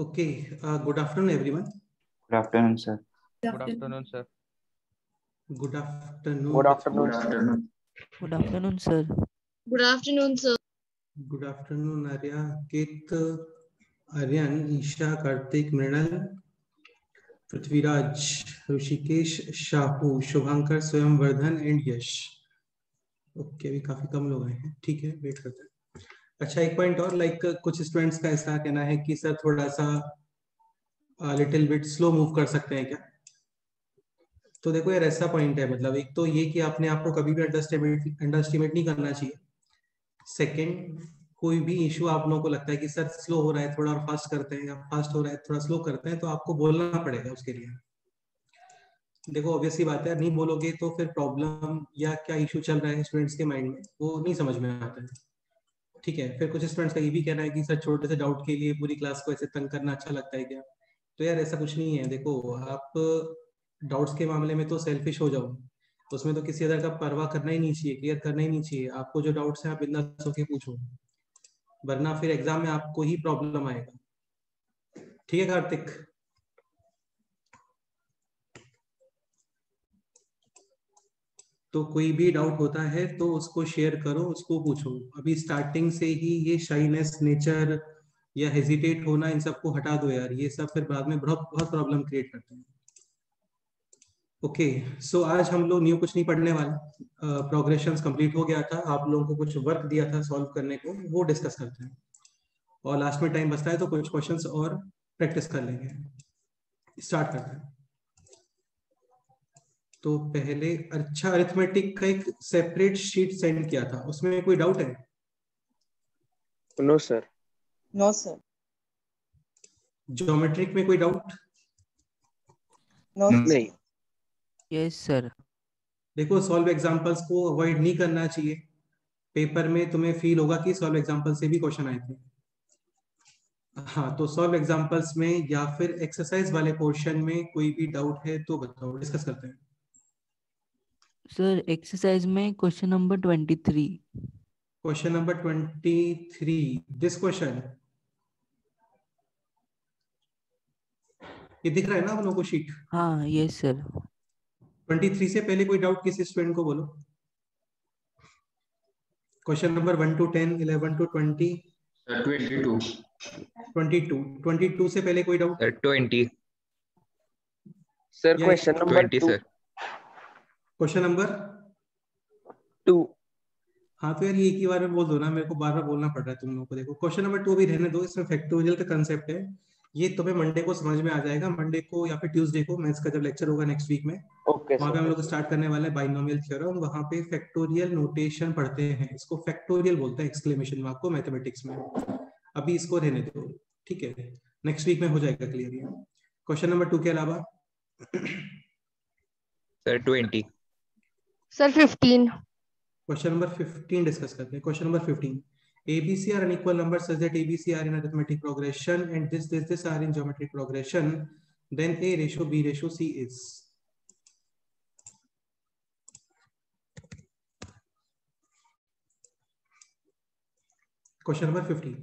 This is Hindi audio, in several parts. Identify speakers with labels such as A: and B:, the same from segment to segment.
A: Okay, good afternoon, everyone.
B: Good afternoon, sir.
C: Good afternoon, sir.
A: Good afternoon.
D: Good afternoon,
B: Good
D: sir.
B: afternoon.
E: Good afternoon, sir.
F: Good afternoon, sir.
A: Good afternoon, Arya, Kit, Aryan, Isha, Kartik, Mrinal, Prithviraj, Rishikesh, Shahu, Shubhankar, Swayamvardhan and Yash. Okay, अभी काफी कम लोग आए हैं. ठीक है, वेट करते हैं. अच्छा, एक पॉइंट और, लाइक कुछ स्टूडेंट्स का ऐसा कहना है कि सर थोड़ा सा लिटिल बिट स्लो मूव कर सकते हैं क्या. तो देखो यार, ऐसा पॉइंट है, मतलब एक तो ये कि आपने आपको कभी भी अंडरस्टिमेट नहीं करना चाहिए. सेकंड, कोई भी इशू आप लोगों को लगता है कि सर स्लो हो रहा है, थोड़ा और फास्ट करते हैं, या फास्ट हो रहा है थोड़ा स्लो करते हैं, तो आपको बोलना पड़ेगा उसके लिए. देखो ऑब्वियस सी बात है, नहीं बोलोगे तो फिर प्रॉब्लम या क्या इशू चल रहा है स्टूडेंट्स के माइंड में वो नहीं समझ में आता है. ठीक है, फिर कुछ स्टूडेंट्स का ये भी कहना है कि सर छोटे से डाउट के लिए पूरी क्लास को ऐसे तंग करना अच्छा लगता है क्या. तो यार ऐसा कुछ नहीं है. देखो आप डाउट्स के मामले में तो सेल्फिश हो जाओ, उसमें तो किसी अदर का परवाह करना ही नहीं चाहिए, क्लियर करना ही नहीं चाहिए. आपको जो डाउट्स हैं आप बिंदास होके पूछो, वरना फिर एग्जाम में आपको ही प्रॉब्लम आएगा. ठीक है कार्तिक. तो कोई भी डाउट होता है तो उसको शेयर करो, उसको पूछो. अभी स्टार्टिंग से ही ये शाइनेस नेचर या हेजिटेट होना, इन सबको हटा दो यार. ये सब फिर बाद में बहुत बहुत प्रॉब्लम क्रिएट करते हैं. ओके, सो आज हम लोग न्यू कुछ नहीं पढ़ने वाले. प्रोग्रेशंस कंप्लीट हो गया था, आप लोगों को कुछ वर्क दिया था सॉल्व करने को, वो डिस्कस करते हैं. और लास्ट में टाइम बचता है तो कुछ क्वेश्चंस और प्रैक्टिस कर लेंगे. स्टार्ट करते हैं. तो पहले अच्छा, अरिथमेटिक का एक सेपरेट शीट सेंड किया था, उसमें कोई डाउट है?
D: No sir.
F: No, sir.
A: Geometric में कोई डाउट?
F: No,
D: नहीं.
E: Yes, sir.
A: देखो सॉल्व एग्जांपल्स को अवॉइड नहीं करना चाहिए. पेपर में तुम्हें फील होगा कि सॉल्व एग्जांपल से भी क्वेश्चन आए थे. हाँ, तो सॉल्व एग्जांपल्स में या फिर एक्सरसाइज वाले पोर्शन में कोई भी डाउट है तो बताओ, डिस्कस करते हैं.
E: Sir, exercise में question number 23.
A: Question number 23, this question. ये दिख रहा है ना आप लोगों को शीट?
E: हाँ, yes, sir.
A: 23 से पहले कोई डाउट किसी स्टूडेंट को बोलो. Question number 1 to 10, 11 to 20,
B: 22.
A: 22 से पहले कोई डाउट?
C: 20.
D: सर
A: या
D: question number
C: 20,
D: 2.
C: sir.
A: Question number
D: 2.
A: हाँ, तो यार ये एक ही बार में बोल दो ना, मेरे को बार बार बोलना पड़ रहा है तुम लोगों को. देखो क्वेश्चन नंबर 2 भी रहने दो, इसमें फैक्टोरियल का कंसेप्ट है. ये तुम्हें मंडे को समझ में आ जाएगा. मंडे को या फिर ट्यूसडे को मैथ्स का जब लेक्चर होगा नेक्स्ट वीक में,
D: ओके
A: वहां पे हम
D: सर.
A: लोग स्टार्ट करने वाले हैं बाइनोमियल थ्योरम. वहां पे फैक्टोरियल नोटेशन पढ़ते हैं, इसको फैक्टोरियल बोलते हैं, एक्सक्लेमेशन मार्क को, मैथमेटिक्स में. अभी इसको रहने दो, ठीक है. नेक्स्ट वीक में हो जाएगा क्लियर ये. क्वेश्चन नंबर 2 के अलावा
C: Sir, 20.
F: Sir, 15.
A: Question number 15 discuss करते हैं. Question number 15, ABC are unequal numbers such that ABC are in arithmetic progression and this are in geometric progression, then A ratio B ratio C is. Question number 15.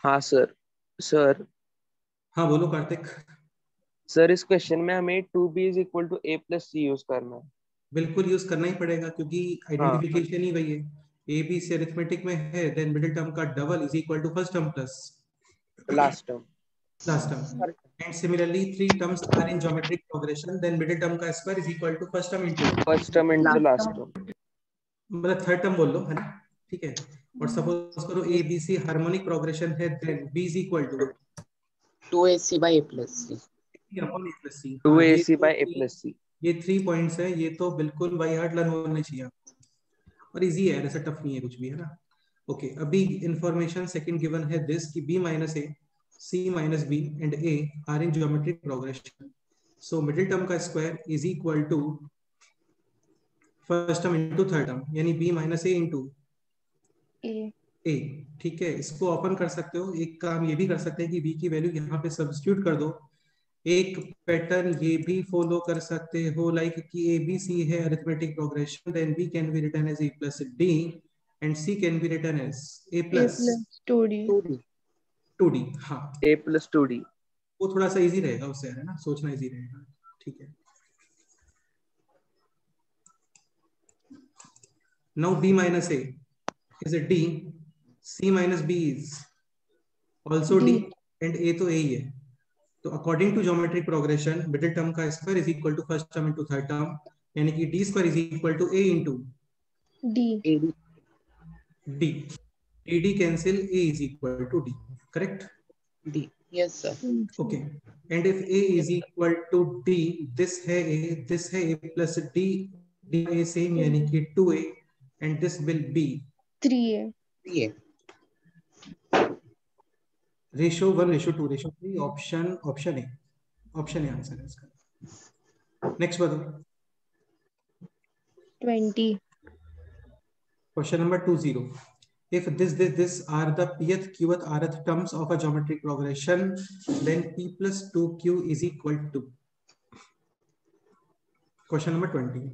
D: हाँ सर. सर
A: हाँ बोलो कार्तिक.
D: सर इस क्वेश्चन में हमें 2b is equal to a plus c use करना है.
A: बिल्कुल यूज करना ही पड़ेगा, क्योंकि आइडेंटिफिकेशन ही वही है. ए बी सी अरिथमेटिक में है, देन मिडिल टर्म का double is equal to first term plus
D: last term.
A: Last term. And similarly three terms are in geometric progression, then middle term का square is equal to first term into
D: first term into last term.
A: मतलब थर्ड टर्म बोल लो, है ना. ठीक है. और सपोज करो A B C harmonic progression है, then B is equal to
F: 2ac by a plus c.
A: Upon A plus C.
D: 2ac by a plus c.
A: ये 3 पॉइंट्स है, ये तो बिल्कुल बाय हार्ट लर्न होने चाहिए, और इजी है, ऐसा टफ नहीं है कुछ भी, है ना. ओके, अभी इंफॉर्मेशन सेकंड गिवन है दिस कि b minus A, c minus B and a are in geometric progression. So middle term का square is equal to first term into third term, यानी b minus A into a. ठीक है, इसको ओपन कर सकते हो. एक काम ये भी कर सकते हैं कि b की वैल्यू यहाँ पे सब्स्टिट्यूट कर दो. एक पैटर्न ये भी फॉलो कर सकते हो, लाइक कि ABC है arithmetic progression, then B can be written as A plus D and C can be written as A
F: A
A: plus
F: plus 2D.
D: 2D.
A: 2D. हाँ,
D: A plus 2D.
A: वो थोड़ा सा इजी रहेगा उससे, है ना, सोचना इजी रहेगा. ठीक है. Now B minus A is a D, C minus B is also D, and A तो A ही है. तो according to geometric progression middle term का square is equal to first term into third term, यानी कि D square is equal to A into
F: D.
A: D. D cancel, A is equal to D. Correct?
F: D. Yes, sir.
A: Okay. And if A is equal to D, this है A plus D, D A same यानी कि 2A, and this will be
F: 3A.
A: ratio 1, ratio 2, ratio 3. option A answer है इसका. नेक्स्ट बताओ.
F: 20.
A: Question number 20. If this are the pth, qth, rth terms of a geometric progression, then P plus 2Q is equal to. Question number 20.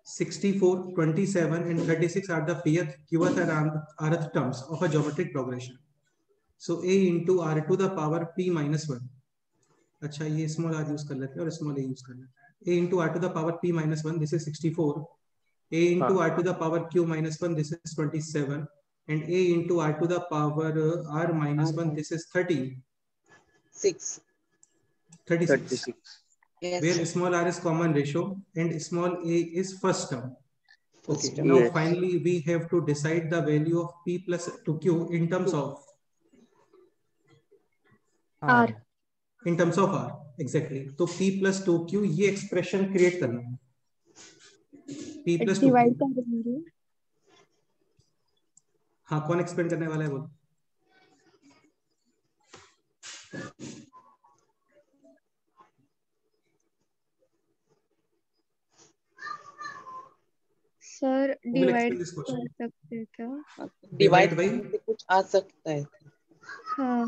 A: 64, 27 and 36 are the pth, qth and rth terms of a geometric progression. So A into r to the power P minus 1. अच्छा, ये small r यूज कर लेते हैं और small a यूज कर लेते हैं. A into r to the power P minus 1, this is 64. A into r to the power Q minus 1, this is 27. And A into r to the power r minus 1, this is 36.
D: 36.
F: Yes.
A: Where small r is common ratio and small a is first term. Okay,
F: First term.
A: now
D: Yes.
A: finally we have to decide the value of P plus 2Q in terms of
F: R.
A: R. Exactly. तो P plus 2Q ये एक्सप्रेशन क्रिएट करना है. P plus 2Q.
F: डिवाइड कर देंगे.
A: हाँ, कौन एक्सप्लेन करने वाला है बोलो.
F: Sir
A: Who will
F: divide
A: explain this
F: कर
A: question?
F: सकते हैं क्या?
A: Divide by,
F: कुछ आ सकता है. हाँ.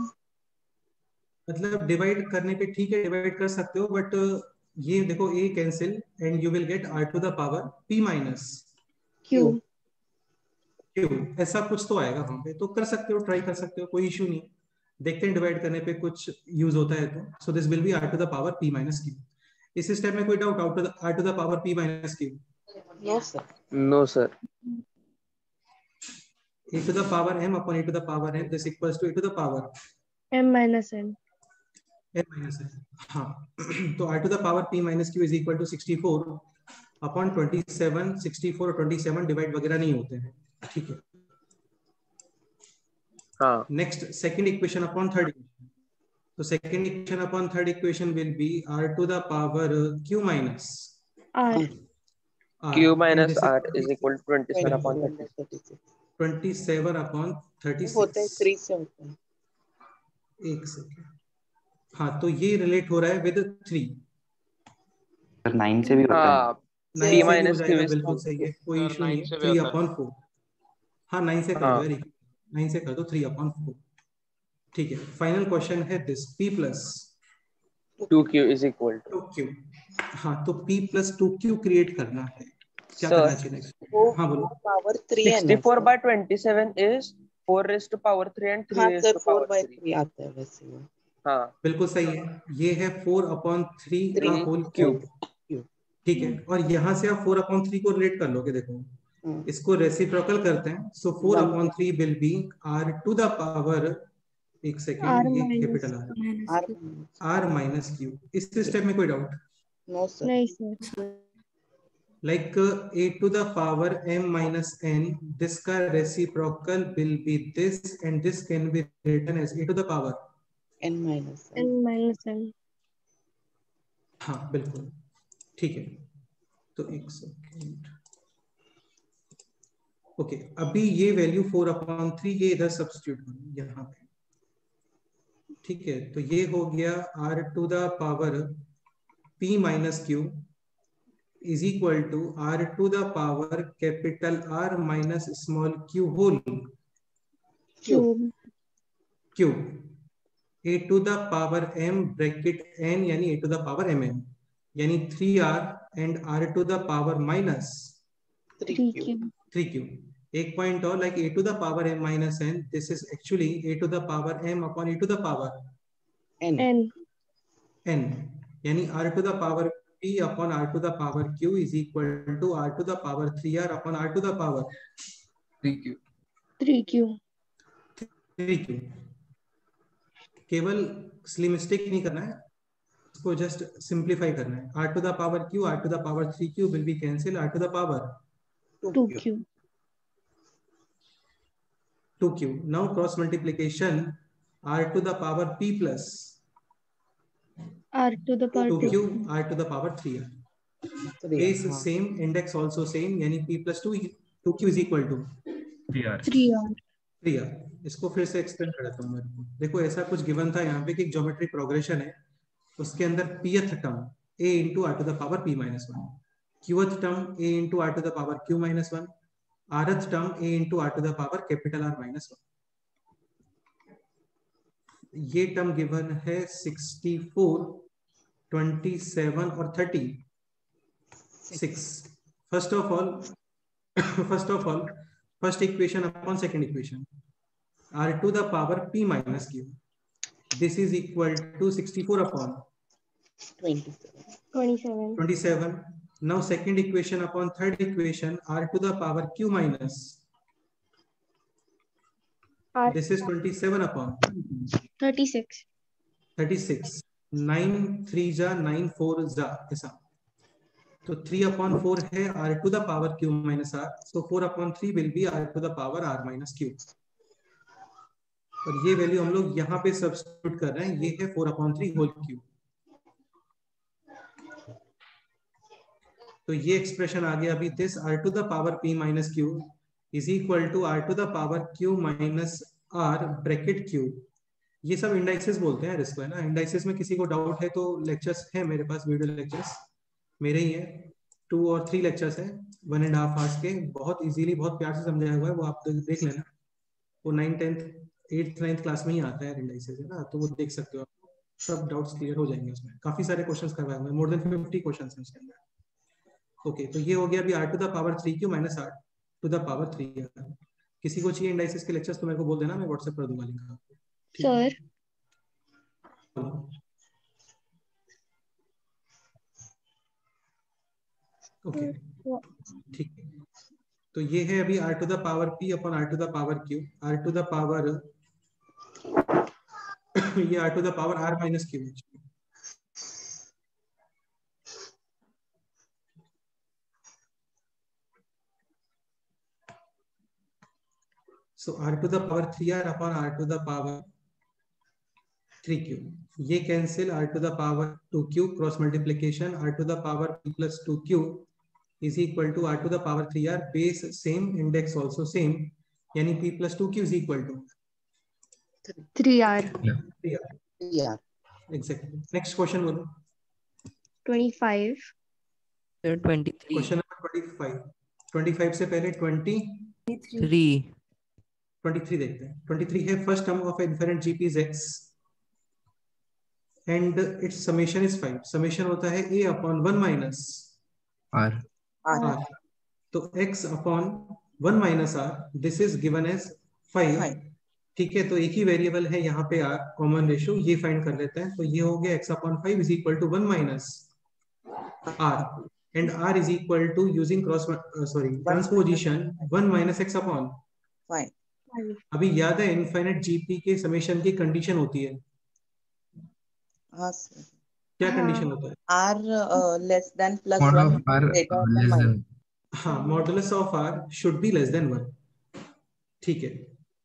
A: मतलब डिवाइड करने पे ठीक है, डिवाइड कर सकते हो, बट ये देखो A cancel and you will gate r to the power P minus
F: Q.
A: Q. ऐसा कुछ तो आएगा वहां पे, तो कर सकते हो, ट्राई कर सकते हो, कोई इशू नहीं. देखते हैं डिवाइड करने पे कुछ यूज होता है तो. So this will be r to the power P minus Q. इस स्टेप में कोई doubt? r to the power P minus Q.
F: No, sir.
D: No, sir.
A: A to the power m upon a to the power n, this equals to a to the power
F: M minus N.
A: n minus n. हाँ. तो r to the power P minus Q is equal to 64 upon 27. 64 और 27 डिवाइड वगैरह नहीं होते हैं. ठीक है.
D: हाँ.
A: Next, second equation upon third equation. So second equation upon third equation will be r to the power Q minus
F: R.
A: r.
D: Q
A: And
D: minus
A: this
D: R is equal to 27 upon 36.
A: 27 upon 36.
F: होता है 3 से होता है.
A: एक सेकेंड. हाँ, तो ये रिलेट हो रहा है विद 3.
B: 9 से भी होता है.
D: हाँ.
A: 9
D: P
A: से भी हो
D: minus Q
A: जाएगा,
D: is
A: बिल्कुल सही है, कोई
C: Sir,
A: इशू नहीं
C: 9
A: है.
C: से भी
A: 3
C: होता है.
A: upon 4. हाँ, 9 से कर दो.
D: हाँ.
A: वेरी 9 से कर दो. 3 upon 4. ठीक है. फाइनल क्वेश्चन है this, P plus
D: 2Q is equal to.
A: 2Q. हाँ, तो P plus 2Q क्रिएट करना है. क्या
D: Sir,
A: करना चाहिए नेक्स्ट? हाँ बोलो.
F: पावर 3 है ना.
D: 64 by 27 is 4 raised to power 3 and 3
F: हाँ
D: raised
F: sir,
D: to
F: 4
D: power
F: by
D: 3.
F: 3 आता है वैसे वो.
D: हाँ.
A: बिल्कुल सही है. ये है 4 upon 3 का
D: 3
A: होल
D: cube.
A: क्यूब. ठीक है. और यहाँ से आप 4 upon 3 को रिलेट कर लोगे. देखो, इसको रेसिप्रोकल करते हैं. So 4 upon 3 will be r to the power, एक सेकेंड, ये कैपिटल r minus q. इस स्टेप में कोई डाउट?
F: No sir. नहीं sir.
A: Like a to the power m minus n, this का reciprocal will be this, and this can be written as a to the power
F: n minus n.
A: हाँ, बिल्कुल ठीक है. तो एक सेकेंड. ओके, अभी ये वैल्यू 4 upon 3 ये इधर सब्स्टिट्यूट करो यहाँ पे. ठीक है. तो ये हो गया r to the power p minus q is equal to r to the power capital R minus small q whole cube. a to the power m bracket n यानी a to the power mn यानी 3r and r to the power minus
F: 3Q.
A: 3q. एक पॉइंट और, like a to the power m minus n, this is actually a to the power m upon e to the power
F: N.
A: n, यानी r to the power p upon r to the power q is equal to r to the power 3r upon r to the power
F: 3Q.
A: केवल स्लिमिस्टिक नहीं करना है, इसको जस्ट सिंप्लीफाई करना है. r to the power q, r to the power 3q will be cancelled, r to the power
F: 2Q.
A: 2q. Now cross multiplication, r to the power p plus
F: R to the power
A: 2q
F: 2.
A: r to the power 3r.
F: 3R.
A: Base same, index also same, यानी p plus 2q is equal to
F: 3R.
A: 3r. इसको फिर से एक्सप्लेन कर देता हूँ. मेरे को देखो ऐसा कुछ गिवन था यहाँ पे कि ज्योमेट्रिक प्रोग्रेशन है, उसके अंदर pth term a into r to the power p minus 1, qth term a into r to the power q minus 1, rth term a into r to the power capital R minus 1. ये टर्म गिवन है 64, 27 और 36. First of all, first equation upon second equation, r to the power p minus q. This is equal to 64 upon 27. Now second equation upon third equation, r to the power q minus. This is 27 upon
F: 36.
A: 9 3 जा 9 4 जा ऐसा. तो 3 upon 4 है r to the power q minus r. So 4 upon 3 will be r to the power r minus q. और ये वैल्यू हम लोग यहाँ पे सब्स्टिट्यूट कर रहे हैं, ये है 4 upon 3 होल क्यूब. तो ये एक्सप्रेशन आ गया अभी. This r to the power p minus q is equal to r to the power q minus r bracket q. ये सब इंडाइसेस बोलते हैं इसको, है ना. इंडाइसेस में किसी को डाउट है तो लेक्चर्स है मेरे पास, वीडियो लेक्चर्स मेरे ही है. 2 और 3 लेक्चर्स है 1.5 आवर्स के, बहुत इजीली बहुत प्यार से समझाया हुआ है, वो आप देख लेना. वो 9th 10th 8th 9th class में ही आता है इंडाइसेस, है ना. तो वो देख सकते हो आप, सब डाउट्स क्लियर हो जाएंगे उसमें. काफी सारे क्वेश्चंस करवाए हुए हैं, मोर देन 50 क्वेश्चंस हैं उसके अंदर. ओके, तो ये हो गया अभी r to the power 3q minus r to the power 3r. किसी को चाहिए इंडाइसेस के लेक्चर्स तो मेरे को बोल देना, मैं व्हाट्सएप कर दूंगा लिंक आपको.
F: Sir.
A: ओके ठीक है. तो ये है अभी r to the power p upon r to the power q, r to the power ये r to the power r minus q. So r to the power 3r upon r to the power 3q. ये cancel, r to the power 2q cross multiplication, r to the power p plus 2q is equal to r to the power 3r. Base same, index also same, यानी p plus 2q is equal to
F: 3R.
A: 3r. Exactly. Next question बोलो.
F: 25.
E: Sir, 23.
A: Question number 25. 25 से पहले
E: 3.
A: 23 देखते हैं. 23 है first term of infinite GP is x and its summation is 5. Summation होता है a upon 1 minus
B: R.
A: r. तो x upon 1 minus r, this is given as 5. ठीक है, तो एक ही वेरिएबल है यहाँ पे r, कॉमन रेशियो, ये फाइंड कर लेते हैं. तो ये हो गया x upon 5 is equal to 1 minus r and r is equal to using transposition 1 minus x upon
F: 5.
A: अभी याद है इनफाइनाइट जीपी के समेशन की कंडीशन होती है.
F: हाँ सर.
A: क्या कंडीशन होता है?
F: R less than plus
B: Mod
F: 1
B: of R
F: greater than
B: less
F: minus.
B: than.
A: हाँ, modulus of r should be less than 1. ठीक है.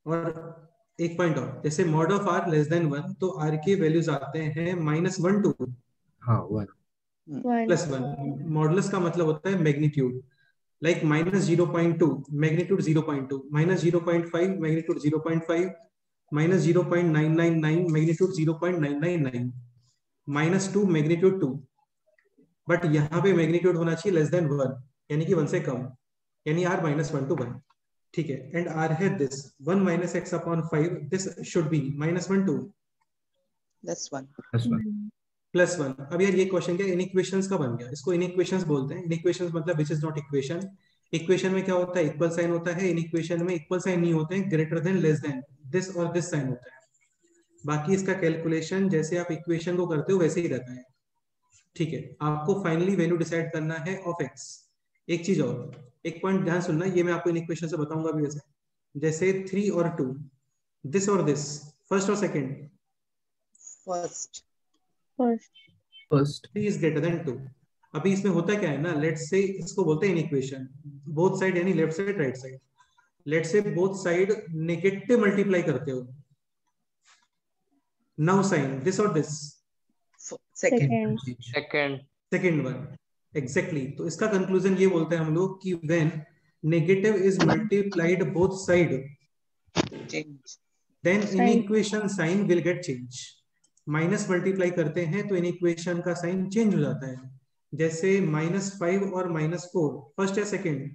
A: और एक पॉइंट और, जैसे mod of r less than 1 तो r के वैल्यूज आते हैं -1 to
B: हाँ 1.
A: +1. मॉडुलस का मतलब होता है magnitude, like -0.2 magnitude 0.2, -0.5 magnitude 0.5, -0.999 magnitude 0.999, -2 magnitude 2. But यहाँ पे मैग्नीट्यूड होना चाहिए लेस देन 1, यानी कि 1 से कम, यानी r -1 to 1. ठीक है. एंड r है this 1 minus x upon 5, this should B -1 to +1. अब यार ये क्वेश्चन क्या इनइक्वेशंस का बन गया, इसको इनइक्वेशंस बोलते हैं. इनइक्वेशंस मतलब which is not equation. Equation में क्या होता है, इक्वल साइन होता है, इन इक्वेशन में इक्वल साइन नहीं होते हैं, greater than less than this और दिस साइन होता है। बाकी इसका कैलकुलेशन जैसे आप इक्वेशन को करते हो वैसे ही रहता है। ठीक है, आपको फाइनली वैल्यू डिसाइड करना है ऑफ एक्स। एक चीज और, एक पॉइंट ध्यान सुनना, ये मैं आपको इन इक्वेशन से बताऊंगा भी वैसे, जैसे 3 और 2, दिस और दिस, फर्स्ट और second,
F: first
B: first
A: 3 is greater than 2। अभी इसमें होता क्या है ना, लेट्स से इसको बोलते हैं इन इक्वेशन, बोथ साइड यानी left side right side, let's say both side negative multiply करते हो, नाउ साइन दिस और this,
F: second
C: second
A: second one, exactly. तो इसका कंक्लूजन ये बोलते हैं हम लोग कि when negative is multiplied both side
F: change
A: then inequation sign will get change. Minus multiply करते हैं तो इन इक्वेशन का साइन चेंज हो जाता है, जैसे -5 और -4, फर्स्ट या सेकंड,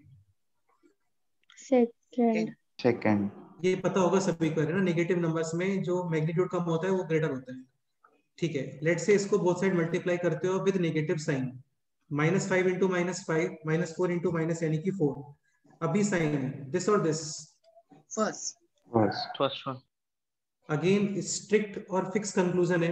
G: सेकंड
A: ये पता होगा सभी को है ना, नेगेटिव नंबर्स में जो मैग्नीट्यूड कम होता है वो ग्रेटर होता है। ठीक है, लेट्स से इसको बोथ साइड मल्टीप्लाई करते हो with negative sign, -5 into -5, -4 into minus यानी कि 4, अभी साइन दिस और this,
F: first
C: first one
A: again strict और फिक्स कंक्लूजन है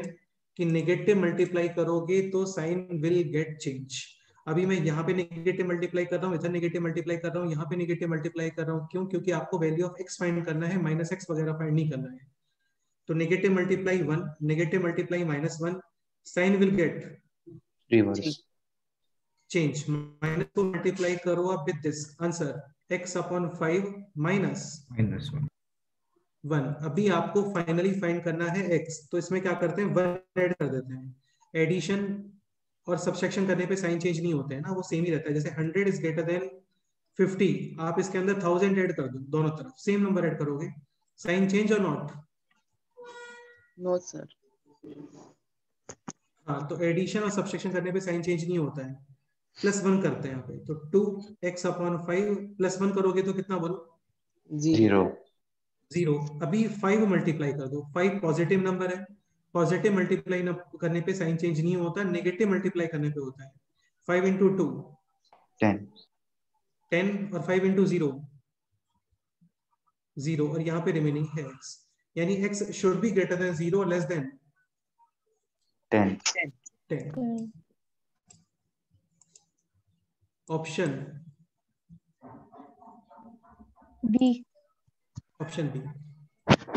A: कि नेगेटिव मल्टीप्लाई करोगे तो साइन विल गेट चेंज। अभी मैं यहाँ पे नेगेटिव मल्टीप्लाई कर रहा हूँ, इधर नेगेटिव मल्टीप्लाई कर रहा हूँ, यहाँ पे नेगेटिव मल्टीप्लाई कर रहा हूँ, क्यों? क्योंकि आपको वैल्यू ऑफ एक्स फाइंड करना है, माइनस एक्स वगैरह फाइंड नहीं करना है। तो negative multiply 1, negative multiply -1, sign will get
G: reverse
A: change. Minus को मल्टीप्लाई करो आप with this answer x/5 minus
B: -1
A: 1। अभी आपको फाइनली फाइंड करना है x, तो इसमें क्या करते हैं, 1 ऐड कर देते हैं। एडिशन और सब्सट्रैक्शन करने पे साइन चेंज नहीं होते हैं ना, वो सेम ही रहता है। जैसे 100 इज ग्रेटर देन 50, आप इसके अंदर 1000 ऐड कर दो, दोनों तरफ सेम नंबर ऐड करोगे, साइन चेंज और नॉट?
F: नो सर
A: हाँ, तो एडिशन और सब्सट्रैक्शन करने पे साइन चेंज नहीं होता है। +1 करते हैं यहाँ पे, तो 2x/5 +1 करोगे तो कितना बोलो?
F: जीरो
A: 0। अभी 5 मल्टीप्लाई कर दो, 5 पॉजिटिव नंबर है, पॉजिटिव मल्टीप्लाई करने पे साइन चेंज नहीं होता, नेगेटिव मल्टीप्लाई करने पे होता है। 5 इंटू 2 10 और 5 इंटू 0 0, और यहाँ पे रिमेनिंग है x, यानी x should be greater than 0 और less than 10। Option
H: B
A: option B.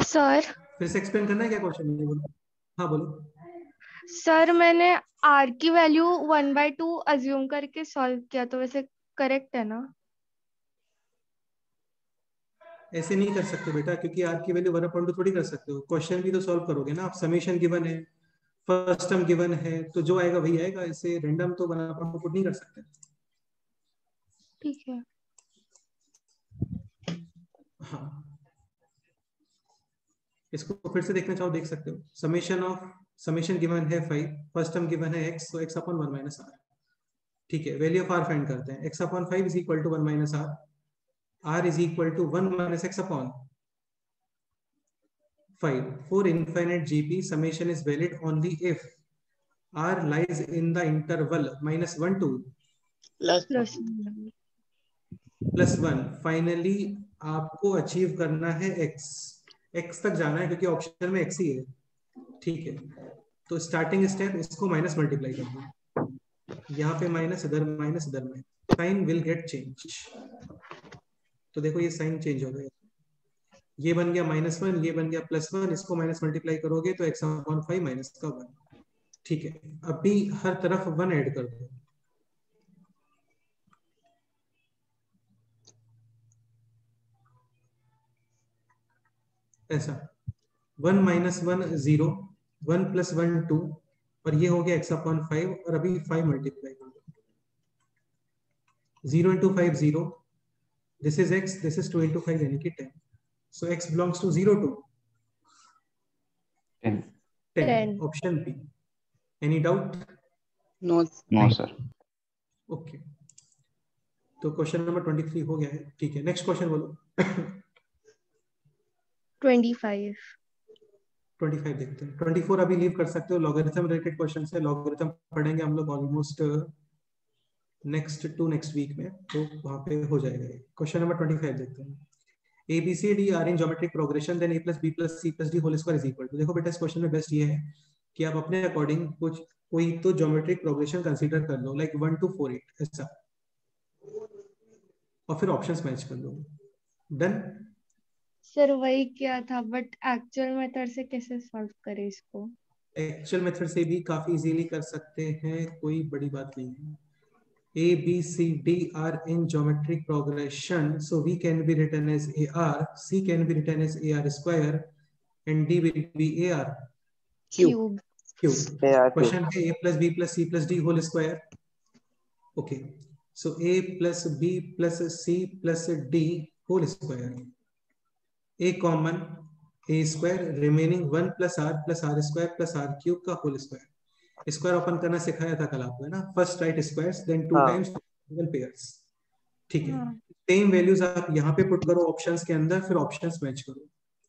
H: Sir
A: फिर से एक्सप्लेन करना है क्या क्वेश्चन? ये बोलो, हाँ बोलो।
H: सर मैंने आर की वैल्यू 1/2 अज्यूम करके सॉल्व किया, तो वैसे करेक्ट है ना?
A: ऐसे नहीं कर सकते बेटा, क्योंकि आर की वैल्यू 1/2 थोड़ी कर सकते हो। क्वेश्चन भी तो सॉल्व करोगे ना आप, समेशन गिवन है, फर्स्ट टर्म गिवन है, तो जो आएगा वही आएगा, ऐसे रैंडम तो 1/2 पुट नहीं कर सकते।
H: ठीक है।
A: हाँ, इसको फिर से देखना चाहो देख सकते हो। समेशन गिवन है 5, फर्स्ट टर्म गिवन है x, तो x/1 माइनस r। ठीक है, वैल्यू ऑफ r फाइंड करते हैं। x/5 is equal to 1 minus r, r is equal to 1 minus x/5। For infinite GP, summation is valid only if r lies in the interval -1 to +1। Finally आपको अचीव करना है x तक जाना है, क्योंकि ऑप्शन में x ही है। ठीक है, तो स्टार्टिंग स्टेप, इसको माइनस मल्टीप्लाई कर दो, यहाँ पे माइनस, इधर माइनस, इधर में, साइन विल गेट चेंज। तो देखो ये साइन चेंज हो गया, ये बन गया -1, ये बन गया +1, इसको माइनस मल्टीप्लाई करोगे तो x/5 माइनस का 1। ठीक है, अभी हर तरफ 1 ऐड कर दो, ऐसा 1 - 1 0, 1 + 1 2, और ये हो गया x/5, और अभी 5 मल्टीप्लाई कर दो, 0 into 5 0, this is x, this is 2 into 5 यानी कि 10। So x belongs to 0 to 10। Option B. Any doubt?
F: No
G: sir.
A: Okay, तो क्वेश्चन नंबर 23 हो गया है। ठीक है, नेक्स्ट क्वेश्चन बोलो।
H: 25
A: 25 देखते हैं। 24 अभी लीव कर सकते हो, लॉगरिथम रिलेटेड क्वेश्चन है, लॉगरिथम पढ़ेंगे हम लोग ऑलमोस्ट नेक्स्ट वीक में, तो वहां पे हो जाएगा। क्वेश्चन नंबर 25 देखते हैं। A B c d are in geometric progression then a plus b plus c plus d whole square is equal to. देखो बेटा, इस क्वेश्चन में बेस्ट ये है कि आप अपने अकॉर्डिंग कुछ कोई तो ज्योमेट्रिक प्रोग्रेशन कंसीडर कर लो, लाइक 1 to 4 8 ऐसा, और फिर ऑप्शंस मैच कर लो। डन।
H: सर वही क्या था, बट एक्चुअल मेथड से कैसे सॉल्व करें इसको?
A: एक्चुअल मेथड से भी काफी इजीली कर सकते हैं, कोई बड़ी बात नहीं है। A, B, C, D are in geometric progression, so V can be written as AR, C can be written as AR square, and D will be AR
F: Cube.
A: cube. Question है A plus B plus C plus D whole square. Okay, so A plus B plus C plus D whole square. A common, A square, remaining 1 plus R square plus R cube का whole square. स्क्वायर ओपन करना सिखाया था कल आपको, है ना? First write squares then 2 times even pairs. ठीक है, सेम वैल्यूज आप यहाँ पे पुट करो ऑप्शंस के अंदर, फिर ऑप्शंस मैच करो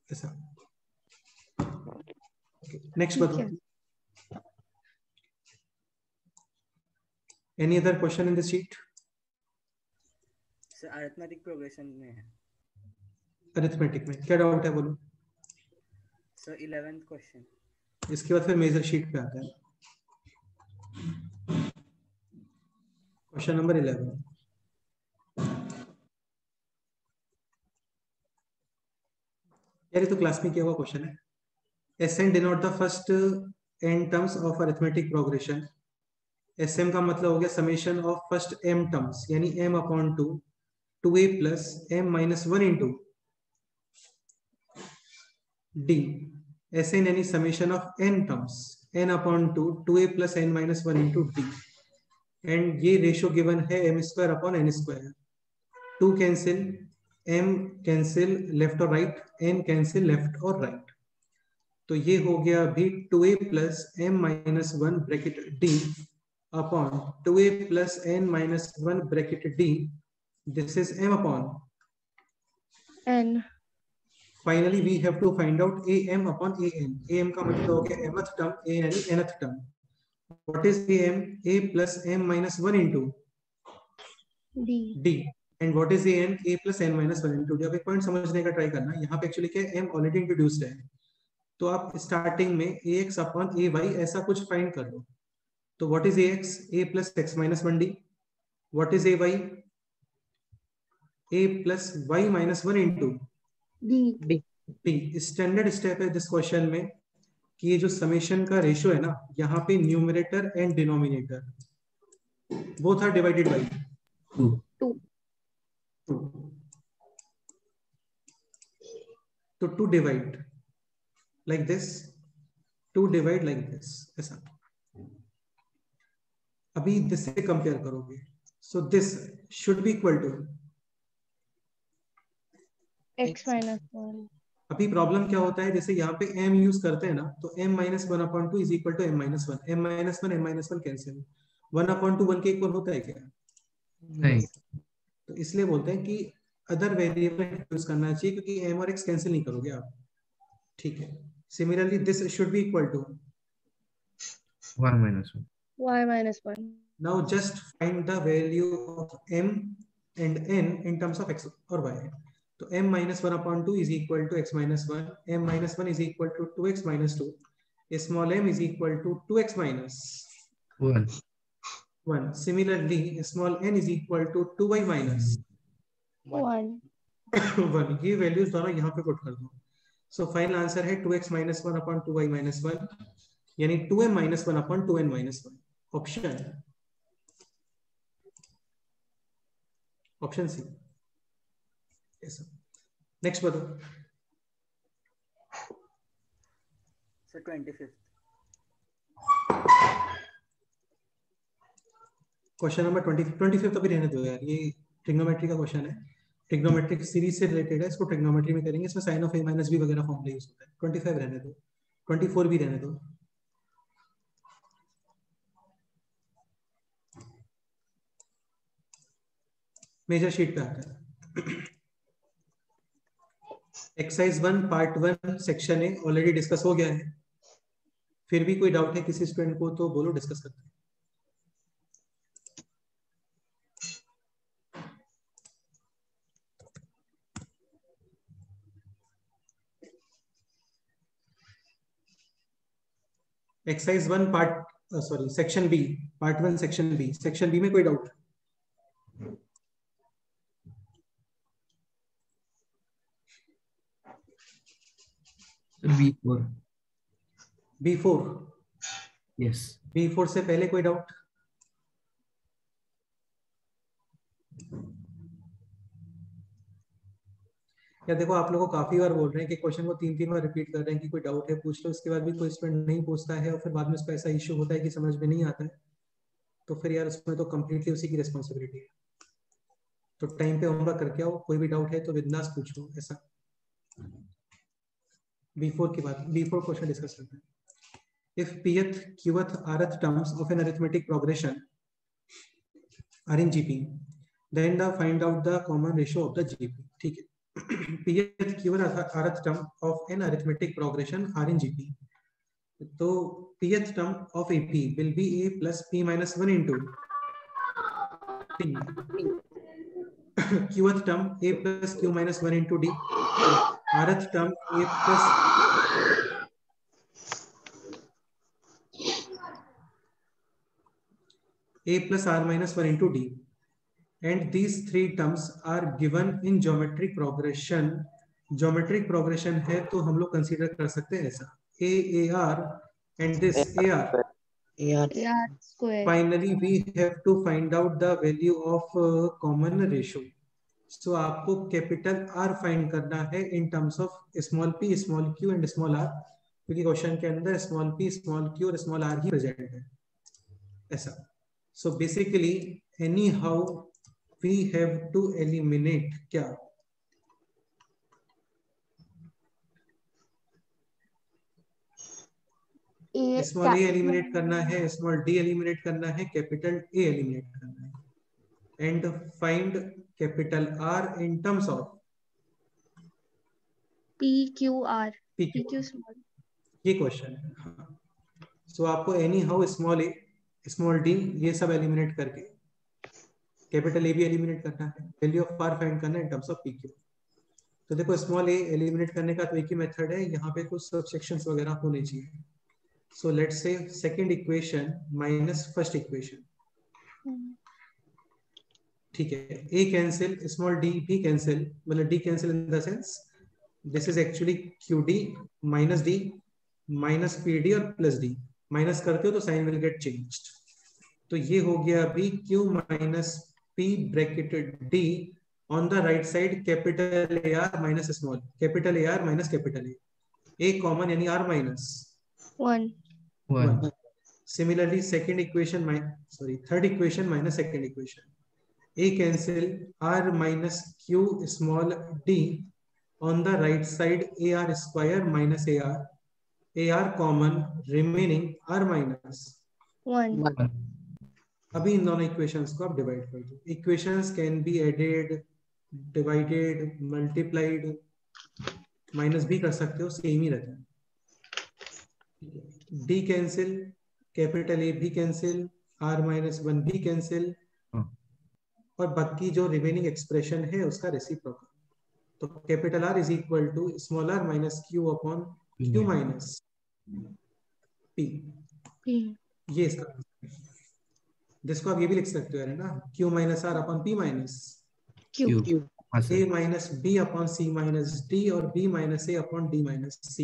A: ऐसा। नेक्स्ट बताओ। Any other question in the sheet?
I: Sir arithmetic progression में है।
A: अरिथमेटिक में क्या डाउट है बोलो?
I: Sir 11th question.
A: इसके बाद फिर मेजर शीट पे आता है क्वेश्चन नंबर 11। यार ये तो क्लास में किया हुआ क्वेश्चन है। S N denote the first n terms of arithmetic progression. S M का मतलब हो गया summation of first m terms, यानी m upon 2 2a plus m minus 1 into d। S N यानी summation of n terms n upon 2 2a plus n minus 1 into d। And ये रेशियो गिवन है m square upon n square. 2 cancel, m cancel left और राइट, n कैंसिल लेफ्ट और राइट। तो ये हो गया अभी 2a plus m minus 1 bracket d upon 2a plus n minus 1 bracket d। This is m upon
H: n।
A: Finally we have to find out am upon an। am का मतलब हो गया mth टर्म, a यानी nth term. What is am? A plus m minus 1 into d. And what is an? A plus n minus 1 into d। अब एक पॉइंट समझने का ट्राई करना, यहाँ पे एक्चुअली क्या है, m ऑलरेडी इंट्रोड्यूस्ड है, तो आप स्टार्टिंग में ax अपॉन ay ऐसा कुछ फाइंड कर लो। तो what is ax? a plus x minus 1d। What is ay? a plus y minus 1 into
H: d।
A: Standard step है दिस क्वेश्चन में कि ये जो समेशन का रेशियो है ना, यहाँ पे न्यूमरेटर एंड डिनोमिनेटर वो था डिवाइडेड बाय
H: 2।
A: तो to divide like this, to divide like this ऐसा। अभी दिस से कंपेयर करोगे, so this should be equal to
H: x minus 1।
A: अभी प्रॉब्लम क्या होता है, जैसे यहाँ पे m यूज करते हैं ना, तो m minus 1 upon 2 is equal to m minus 1। m minus 1 m minus 1 cancel, 1 upon 2 1 के इक्वल होता है क्या?
B: नहीं।
A: तो इसलिए बोलते हैं कि अदर वेरिएबल यूज करना चाहिए, क्योंकि m और x कैंसिल नहीं करोगे आप। ठीक है, similarly this should be equal to
B: 1 minus 1।
H: y minus 1।
A: Now just find the value of m and n in terms of x और y। तो m minus 1 upon 2 is equal to x minus 1, m minus 1 is equal to 2x minus 2, small m is equal to 2x minus 1. Similarly, small n is equal to 2y minus
H: 1।
A: ये वैल्यूज दोनों यहाँ पे पुट कर दो। सो फाइनल आंसर है 2x minus 1 upon 2y minus 1, यानी 2m minus 1 upon 2n minus 1। Option C. Next बताओ
I: सर 25th
A: क्वेश्चन नंबर 25 तो भी रहने दो यार, ये ट्रिग्नोमेट्री का क्वेश्चन है, ट्रिग्नोमेट्रिक सीरीज से रिलेटेड है, इसको ट्रिग्नोमेट्री में करेंगे, इसमें sine of a minus b वगैरह फॉर्मूला यूज होता है। 25 रहने दो, 24 भी रहने दो। मेजर शीट पे आता है। Exercise 1 part 1 section A already discuss हो गया है, फिर भी कोई डाउट है किसी स्टूडेंट को तो बोलो, डिस्कस करते हैं। Exercise 1 part sorry section B, part 1 section B, section B में कोई doubt?
B: B4.
A: B4,
B: Yes.
A: B4 से पहले कोई डाउट? या देखो आप लोगों को काफी बार बोल रहे हैं कि क्वेश्चन को 3-3 बार रिपीट कर रहे हैं कि कोई डाउट है पूछ लो, उसके बाद भी कोई स्टूडेंट नहीं पूछता है और फिर बाद में उसका ऐसा इश्यू होता है कि समझ में नहीं आता है, तो फिर यार उसमें तो कंप्लीटली उसी की रिस्पॉन्सिबिलिटी है। तो टाइम पे होमवर्क करके आओ, कोई भी डाउट है तो बिंदास पूछो। ऐसा B4 की बात, B4 क्वेश्चन डिस्कस करते हैं। If pth, qth, rth terms of an arithmetic progression are in GP, then find out the common ratio of the GP. ठीक है, pth, qth, rth term of an arithmetic progression are in GP. तो pth term of AP will be a plus p minus 1 into t. qth term a plus q minus 1 into d. rth term a plus a plus r minus 1 into d, and these three terms are given in geometric progression. Geometric progression है तो हम लोग कंसीडर कर सकते हैं ऐसा a ar and this ar.
F: AR
H: square.
A: Finally we have to find out the value of common ratio. So आपको कैपिटल R फाइंड करना है in terms of small p, small q and small r, क्योंकि क्वेश्चन के अंदर small p, small q और small r ही प्रेजेंट है ऐसा। So basically anyhow we have to eliminate क्या? स्मॉल a एलिमिनेट करना है, स्मॉल d एलिमिनेट करना है, कैपिटल A एलिमिनेट करना है, and find capital R in terms of
H: PQR.
A: PQ।
H: PQ small.
A: ये क्वेश्चन है। हाँ, सो आपको any how small a, small d ये सब एलिमिनेट करके कैपिटल A भी एलिमिनेट करना है, वैल्यू ऑफ R फाइंड करना है इन टर्म्स ऑफ PQ। तो देखो स्मॉल a एलिमिनेट करने का तो एक ही मेथड है, यहाँ पे कुछ सबसेक्शंस वगैरह होने चाहिए। So let's say second equation minus first equation, ठीक है, a कैंसिल, स्मॉल d भी कैंसिल, मतलब d cancel in the sense this is actually qd minus d minus pd और प्लस d, माइनस करते हो तो साइन विल गेट चेंज्ड। तो ये हो गया अभी q minus p bracketed d on the right side capital AR minus small, capital AR minus capital A common यानी R minus
H: 1.
B: 1.
A: Similarly second equation third equation minus second equation, a cancel, r minus q small d on the right side AR square minus AR common remaining r minus
H: 1.
A: अभी इन दोनों इक्वेशंस को आप डिवाइड कर दो। Equations can be added, divided, multiplied, minus भी कर सकते हो, सेम ही रहता है। d कैंसिल, कैपिटल A भी कैंसिल, r माइनस 1 भी कैंसिल, और बाकी जो रिमेनिंग एक्सप्रेशन है उसका रेसिप्रोकल। तो capital R is equal to small r minus q upon q minus p। ये इसका, जिसको आप ये भी लिख सकते हो है ना, q minus r upon p minus
B: Q.
A: a minus b upon c minus d और b minus a upon d minus c।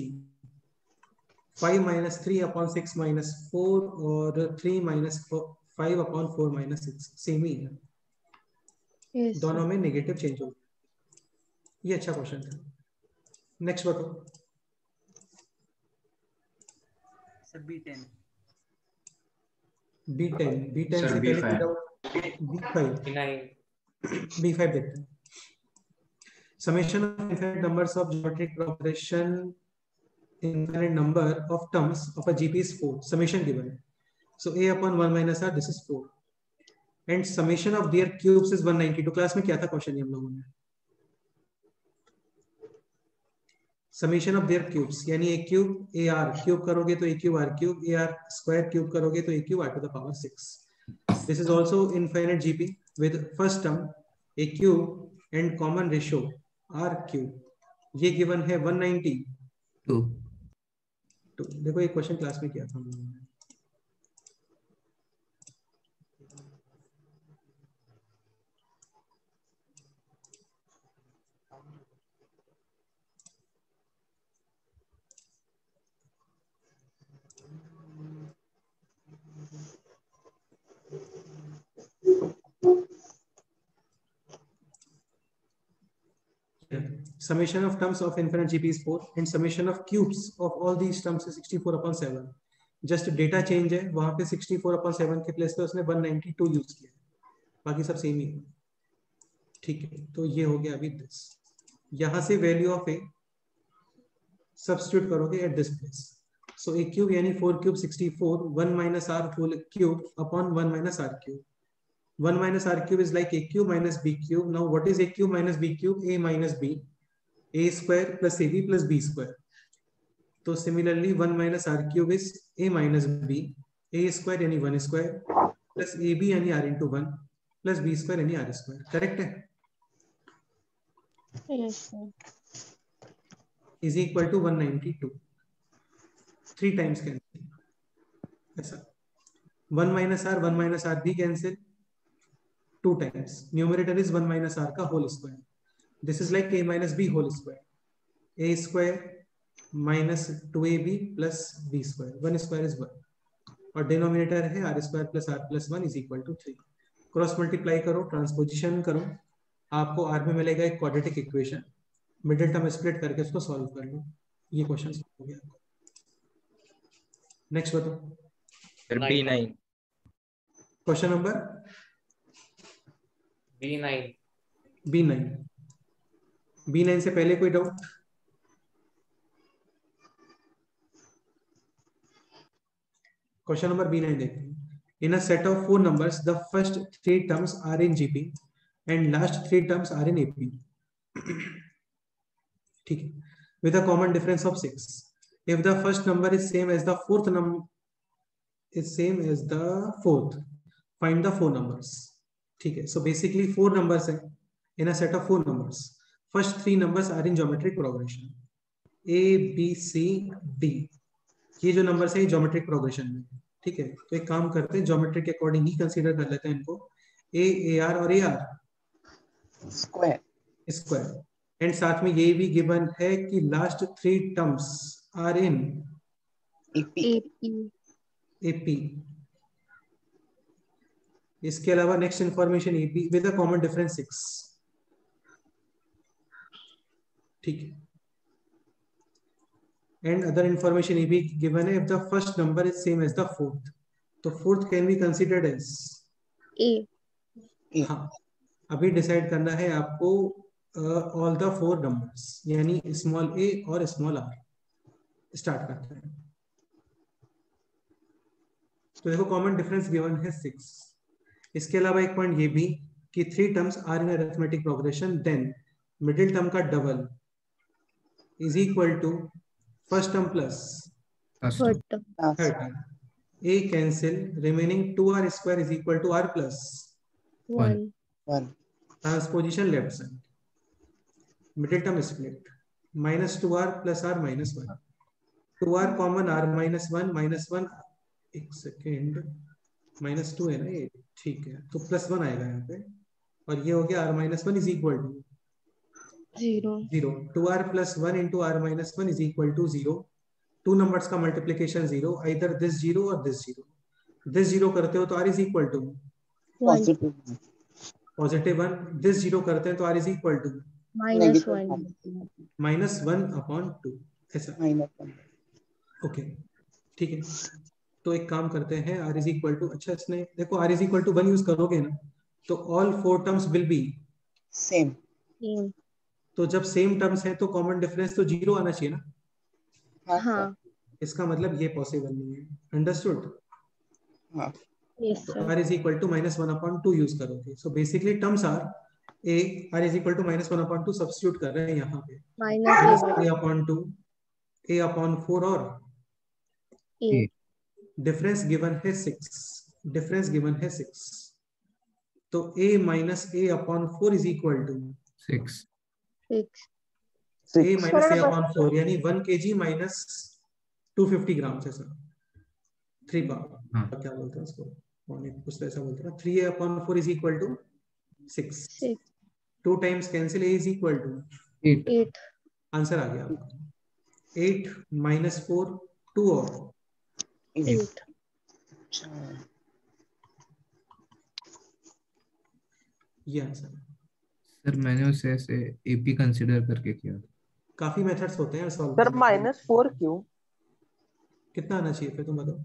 A: 5 minus 3 upon 6 minus 4 और 3 माइनस 5 अपॉन 4 माइनस 6, सेम ही है।
H: Yes,
A: दोनों में नेगेटिव चेंज हो गया। ये अच्छा क्वेश्चन था। नेक्स्ट बताओ।
I: Sir B10।
A: B10
G: Sir,
A: से पहले
G: B5.
A: B5 देखते हैं। Summation of infinite numbers of geometric progression, infinite number of terms of a GP is 4. Summation given. So a upon 1 minus r, this is 4. And summation of their cubes is 192. Class में क्या था क्वेश्चन हम लोगों ने? समेशन ऑफ देयर क्यूब्स, यानी A cube A R cube करोगे तो A cube R cube, A R square cube करोगे तो A cube R to the power 6। This is also infinite GP with first term A cube and common ratio R cube. ये गिवन है 192 2। देखो एक क्वेश्चन क्लास में किया था हम लोगों ने। Summation of terms of infinite GP is 4 and summation of cubes of all these terms is 64/7. Just data change है, वहां पे 64/7 के प्लेस पे उसने 192 यूज किया, बाकी सब सेम ही है। ठीक है, तो ये हो गया अभी दिस। यहां से वैल्यू ऑफ ए सब्स्टिट्यूट करोगे at this place. So A cube यानी 4 cube 64, 1 minus r whole cube upon 1 minus r cube. 1 minus r cube is like a cube minus b cube. Now what is a cube minus b cube? A minus b. A square plus ab plus b square. तो similarly 1 minus r cube is a minus b. A square यानी 1 square plus ab यानी r into 1 plus b square यानी r square. करेक्ट है?
H: Yes, sir.
A: Is equal to 192. 3 times cancel. ऐसा 1 minus r भी cancel 2 times. Numerator is 1 minus r का whole square. This is like a minus b whole square. A square minus 2ab plus b square. 1 square is 1. और डिनोमिनेटर है r square plus r plus 1 is equal to 3. Cross multiply करो, ट्रांसपोजिशन करो, आपको r में मिलेगा एक quadratic equation. Middle term split करके उसको सॉल्व कर लो। ये क्वेश्चन हो गया। नेक्स्ट बताओ।
B: B9।
A: क्वेश्चन नंबर B9 से पहले कोई डाउट? क्वेश्चन नंबर B9 देखते हैं। In a set of 4 numbers, the first 3 terms are in GP and last 3 terms are in AP. ठीक है, with a common difference of 6. If the first number is same as the fourth find the 4 numbers. ठीक है, so basically 4 numbers है in a set of 4 numbers. First 3 numbers are in geometric progression. A, B, C, D. ये जो नंबर है ज्योमेट्रिक प्रोग्रेशन में। ठीक है, तो एक काम करते हैं, ज्योमेट्रिक के अकॉर्डिंग ही कंसीडर कर लेते हैं इनको। ए आर और ए आर स्क्वायर एंड साथ में ये भी गिवन है कि last 3 terms are in AP. इसके अलावा next information AP with a common difference 6। ठीक है, and other information may be given if the first number is same as the fourth. तो fourth can be considered as
H: A.
A: हाँ, अभी डिसाइड करना है आपको all the 4 numbers यानी स्मॉल a और स्मॉल r। स्टार्ट करते हैं। तो देखो कॉमन डिफरेंस गिवन है 6। इसके अलावा एक पॉइंट ये भी कि 3 terms are in arithmetic progression, then middle term का double is equal to first term plus
H: Third term.
A: Third term. A cancel, remaining 2r square is equal to r plus
H: 1.
A: transposition left side, middle term split, minus 2r plus r minus 1, 2r common, r minus 1 एक सेकेंड minus 2 है ना ये, ठीक है, तो प्लस 1 आएगा यहाँ पे और ये हो गया r minus 1 is equal to
H: 0.
A: 2r plus 1 into r minus 1 is equal to 0. 2 numbers का multiplication 0, either this 0 or this 0. this 0 करते हो तो r is equal to
H: 1.
A: positive 1, this 0 करते हैं तो r is equal to
H: -1.
A: -1/2 ऐसा। ओके, ठीक है, तो एक काम करते हैं, r is equal to, अच्छा इसने देखो r is equal to 1 use करोगे ना तो all 4 terms will be
F: same.
A: तो जब सेम टर्म्स है तो कॉमन डिफरेंस तो 0 आना चाहिए ना।
H: हाँ.
A: इसका मतलब ये पॉसिबल नहीं है। अंडरस्टूड?
H: Yes,
A: तो
H: sir.
A: r is equal to -1/2 use करोगे। So basically terms are a, r is equal to -1/2 substitute कर रहे हैं यहाँ पे, -a/2 a/4 और
H: A.
A: डिफरेंस गिवन है 6, तो a minus a/4 is equal to
E: 6.
A: a minus a/4 यानी 1 kg minus 250 ग्राम है सर, 3 पावर
B: हाँ।
A: क्या बोलते हैं उसको, कुछ तो ऐसा बोलते हैं ना, 3a/4 is equal to 6, 2 times cancel, a is equal to
E: 8
A: answer आ गया आपका 8 - 4 2 और
F: 8
A: ये आंसर।
B: सर मैंने उसे ऐसे एपी कंसिडर करके किया था।
A: काफी मेथड्स होते हैं सॉल्व
D: सर
A: करने के।
D: -4 क्यों?
A: कितना आना चाहिए फिर तुम बताओ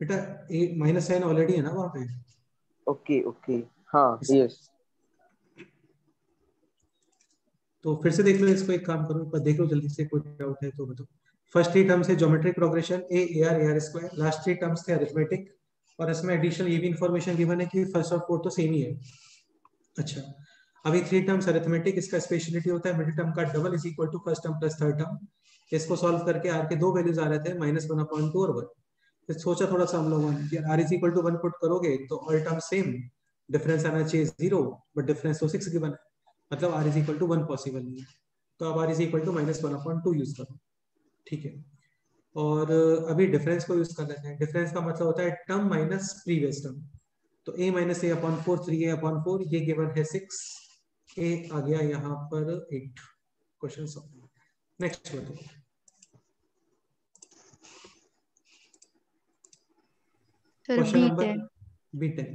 A: बेटा, -साइन ऑलरेडी है ना वहां पे।
D: ओके ओके, हाँ यस।
A: तो फिर से देख लो इसको, एक काम करो, पर देख लो जल्दी से, कोई डाउट है तो बताओ। फर्स्ट 3 टर्म्स है geometric progression, a ar square, last 3 terms थे अरिथमेटिक, और इसमें एडिशनल ये भी इंफॉर्मेशन गिवन है कि फर्स्ट और फोर्थ तो सेम ही है। अच्छा, अभी 3 टर्म्स अरिथमेटिक, इसका स्पेशलिटी होता है मिडिल टर्म का double is equal to first term plus third term. इसको सॉल्व करके आर के 2 वैल्यूज आ रहे थे, -1/2 और 1। फिर सोचा थोड़ा सा हम लोगों ने कि r is equal to 1 put करोगे तो ऑल टर्म सेम, डिफरेंस आना चाहिए 0, बट डिफरेंस तो 6 गिवन है, मतलब r is equal to 1 possible नहीं है, तो अब r is equal to -1/2 use करो, ठीक है। और अभी डिफरेंस को यूज कर लेते हैं। डिफरेंस का मतलब होता है टर्म माइनस प्रीवियस टर्म, तो a - a/4 3a/4, ये गिवन है 6, a आ गया यहाँ पर 8। Question solve. नेक्स्ट बताओ। Question number B10,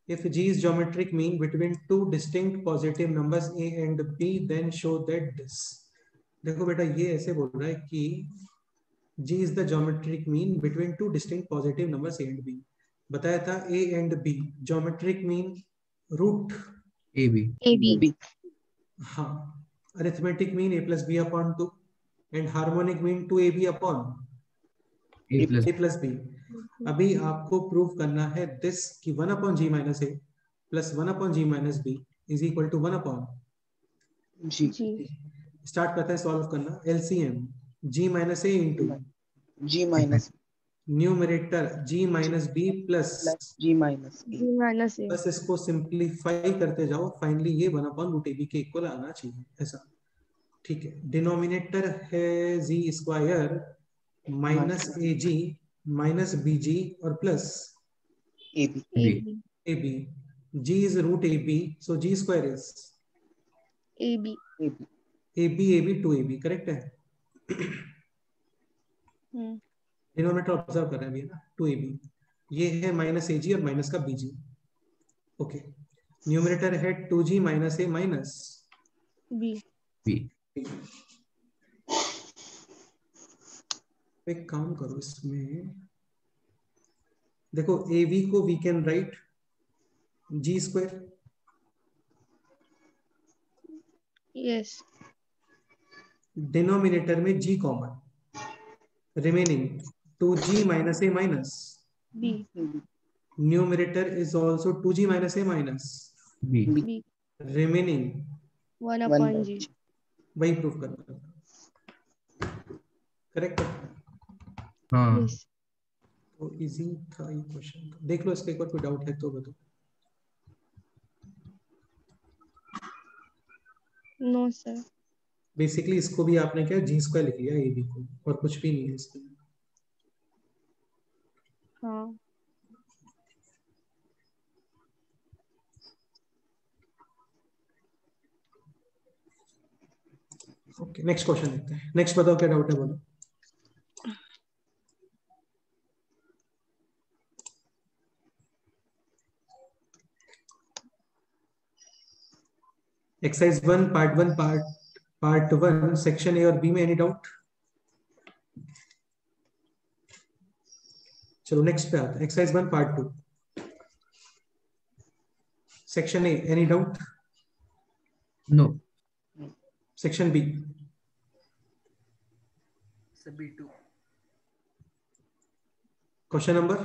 A: if G is geometric mean between two distinct positive numbers a and b, then show that this। देखो बेटा, ये ऐसे बोल रहा है कि G is the geometric mean between two distinct positive numbers a and b। बताया था a and b, geometric mean root
E: AB
A: हाँ, arithmetic mean a plus b upon 2 and harmonic mean 2ab upon
B: a
A: plus b। अभी आपको प्रूव करना है दिस कि 1/g - a plus 1/g - b is equal to 1/।
F: G
A: start करते हैं सॉल्व करना। LCM g - a into
F: G minus
A: numerator g - b plus
F: G minus A
A: बस इसको सिंप्लीफाई करते जाओ, फाइनली ये 1/√ab के इक्वल आना चाहिए ऐसा, ठीक है। डिनोमिनेटर है G square minus AG minus BG और plus
F: AB
A: AB। G is root AB, so G square is
H: AB
A: AB 2AB, correct है। डिनोमिनेटर ऑब्जर्व कर रहे हैं अभी ना, 2AB, ये है माइनस AG और माइनस का BG, ओके। न्यूमरेटर है 2G - a माइनस
H: B।
A: एक काम करो, इसमें देखो AB को we can write G square,
H: yes.
A: Denominator में G common, remaining 2G - a minus
H: B
A: numerator is also 2G - a minus
H: B
A: remaining
H: 1/G।
A: वही प्रूफ करना, करेक्ट है।
B: हाँ
H: यस।
A: तो इजी था ये क्वेश्चन, देख लो इसके एक बार, कोई डाउट है तो बताओ।
H: No sir.
A: बेसिकली इसको भी आपने क्या G स्क्वायर लिख लिया AB को, और कुछ भी नहीं है इसमें।
H: हाँ
A: ओके, नेक्स्ट क्वेश्चन देखते हैं। नेक्स्ट बताओ क्या डाउट है, बोलो। एक्सरसाइज 1 पार्ट 1 सेक्शन ए और बी में एनी डाउट? चलो नेक्स्ट पे आते हैं। Exercise 1 part 2 section A, any doubt?
B: No.
A: Section B
I: B2
A: question number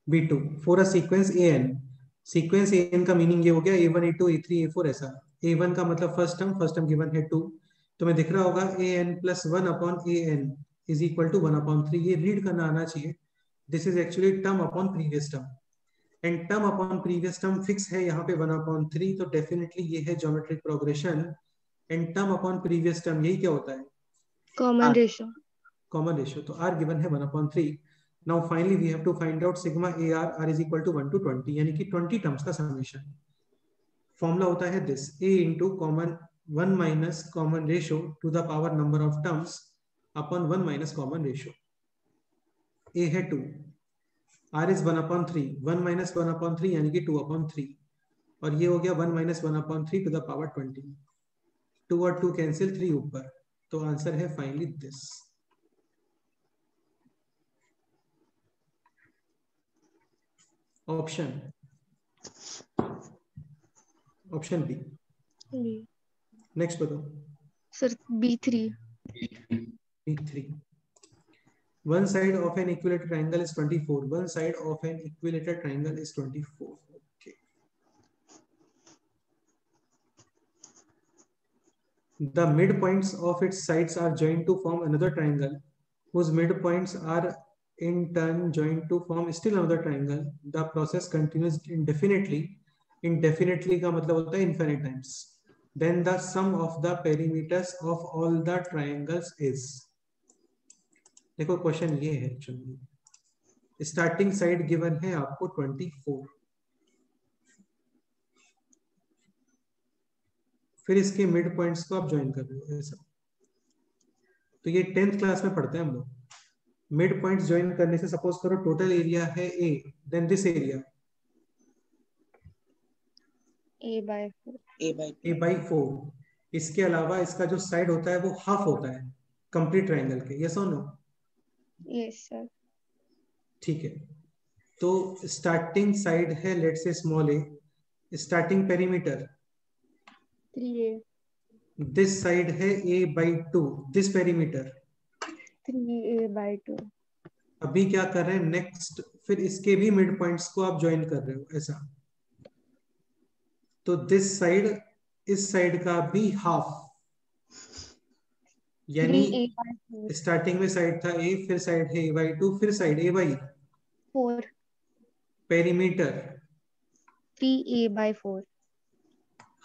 A: B2 for a sequence AN। Sequence AN का मीनिंग ये हो गया A1 A2 A3 A4 ऐसा। A1 का मतलब फर्स्ट टर्म गिवन है 2, तो मैं दिख रहा होगा AN plus 1/AN is equal to 1/3। ये रीड करना आना चाहिए, this is actually term upon previous term. And term upon previous term fix है यहाँ पे 1/3, तो डेफिनेटली ये है geometric progression. And term upon previous term यही क्या होता है?
H: Common ratio.
A: Common ratio. तो r गिवन है 1/3। Now finally we have to find out sigma AR, r is equal to 1 to 20, यानी कि 20 टर्म्स का समेशन। फॉर्मूला होता है this, a into common 1 minus common ratio two the power number of terms upon 1 minus common ratio. a है 2, r इज 1/3, 1 माइनस 1/3 यानी कि 2/3, और ये हो गया 1 माइनस 1/3 टू द पावर 20। 2 और 2 कैंसिल, 3 ऊपर, तो आंसर है finally this. Option B. Next बताओ
H: sir B3।
A: B3। One side of an equilateral triangle is 24. One side of an equilateral triangle is 24. Okay. The midpoints of its sides are joined to form another triangle, whose midpoints are in turn joined to form still another triangle. The process continues indefinitely. Indefinitely का मतलब होता है infinite times. Then the sum of the perimeters of all the triangles is. देखो क्वेश्चन ये है, एक्चुअली स्टार्टिंग साइड गिवन है आपको 24, फिर इसके मिड पॉइंट्स को आप ज्वाइन कर रहे हो ऐसा। तो ये 10th क्लास में पढ़ते हैं हम लोग। मिड पॉइंट्स ज्वाइन करने से सपोज करो टोटल एरिया है a, then this area a by 4। इसके अलावा इसका जो साइड होता है वो हाफ होता है कंप्लीट ट्रायंगल के। यस और नो?
H: Yes sir.
A: ठीक है, तो स्टार्टिंग साइड है let's say small a, starting perimeter
H: 3a,
A: this side है a by 2, this perimeter
H: 3a/2।
A: अभी क्या कर रहे हैं नेक्स्ट, फिर इसके भी मिड पॉइंट्स को आप ज्वाइन कर रहे हो ऐसा। तो दिस साइड इस साइड का भी हाफ, यानी
H: 3a/4।
A: स्टार्टिंग में साइड था a, फिर साइड है a by 2, फिर side a by
H: 4,
A: perimeter
H: 3a/4।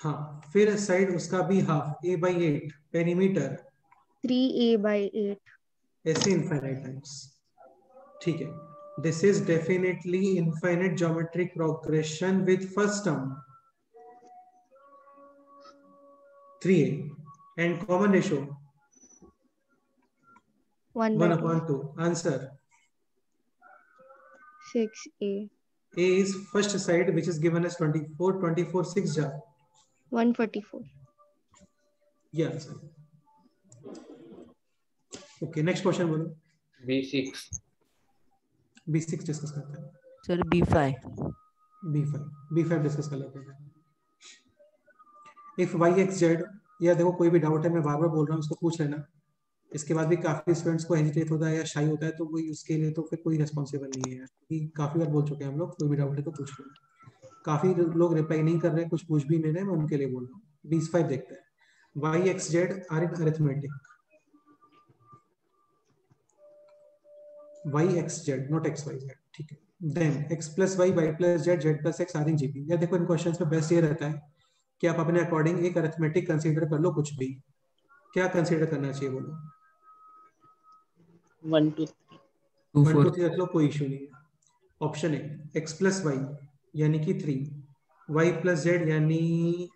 A: हाँ, फिर साइड उसका भी half a by 8, perimeter
H: 3a/8।
A: ऐसे इनफाइनाइट टाइम्स। ठीक है, this is definitely infinite geometric progression with first term 3a and common ratio 1/2। Answer
H: 6a।
A: a is first side which is given as 24, 24 6 जा
H: 144।
A: ये आंसर। ओके, नेक्स्ट क्वेश्चन बोलो।
C: B6
A: B6 डिस्कस करते हैं।
B: Sir B5।
A: B5 डिस्कस कर लेते हैं। इफ y x z, या देखो कोई भी डाउट है मैं बार बार बोल रहा हूँ उसको पूछ लेना। इसके बाद भी काफी स्टूडेंट्स को हेजिटेट होता है या शाई होता है, तो कोई उसके लिए तो फिर कोई रिस्पॉन्सिबल नहीं है, क्योंकि काफी बार बोल चुके हैं हम लोग। कोई भी डाउट है तो पूछ लो। काफी लोग रिप्लाई नहीं कर रहे, कुछ पूछ भी नहीं रहे, मैं उनके लिए बोल रहा हूँ। B5 देखते हैं। y x z are in arithmetic, y x z not x y z, ठीक है। Then x plus y, y plus z, z plus x are in GP। या देखो इन क्वेश्चंस में बेस्ट ये रहता है कि आप अपने अकॉर्डिंग एक अरिथमेटिक कंसीडर कर लो, कुछ भी। क्या कंसीडर करना चाहिए बोलो?
F: 1 2
A: 1 2 3 रख लो, कोई इशू नहीं है। Option A x plus y यानी कि 3, y plus z यानी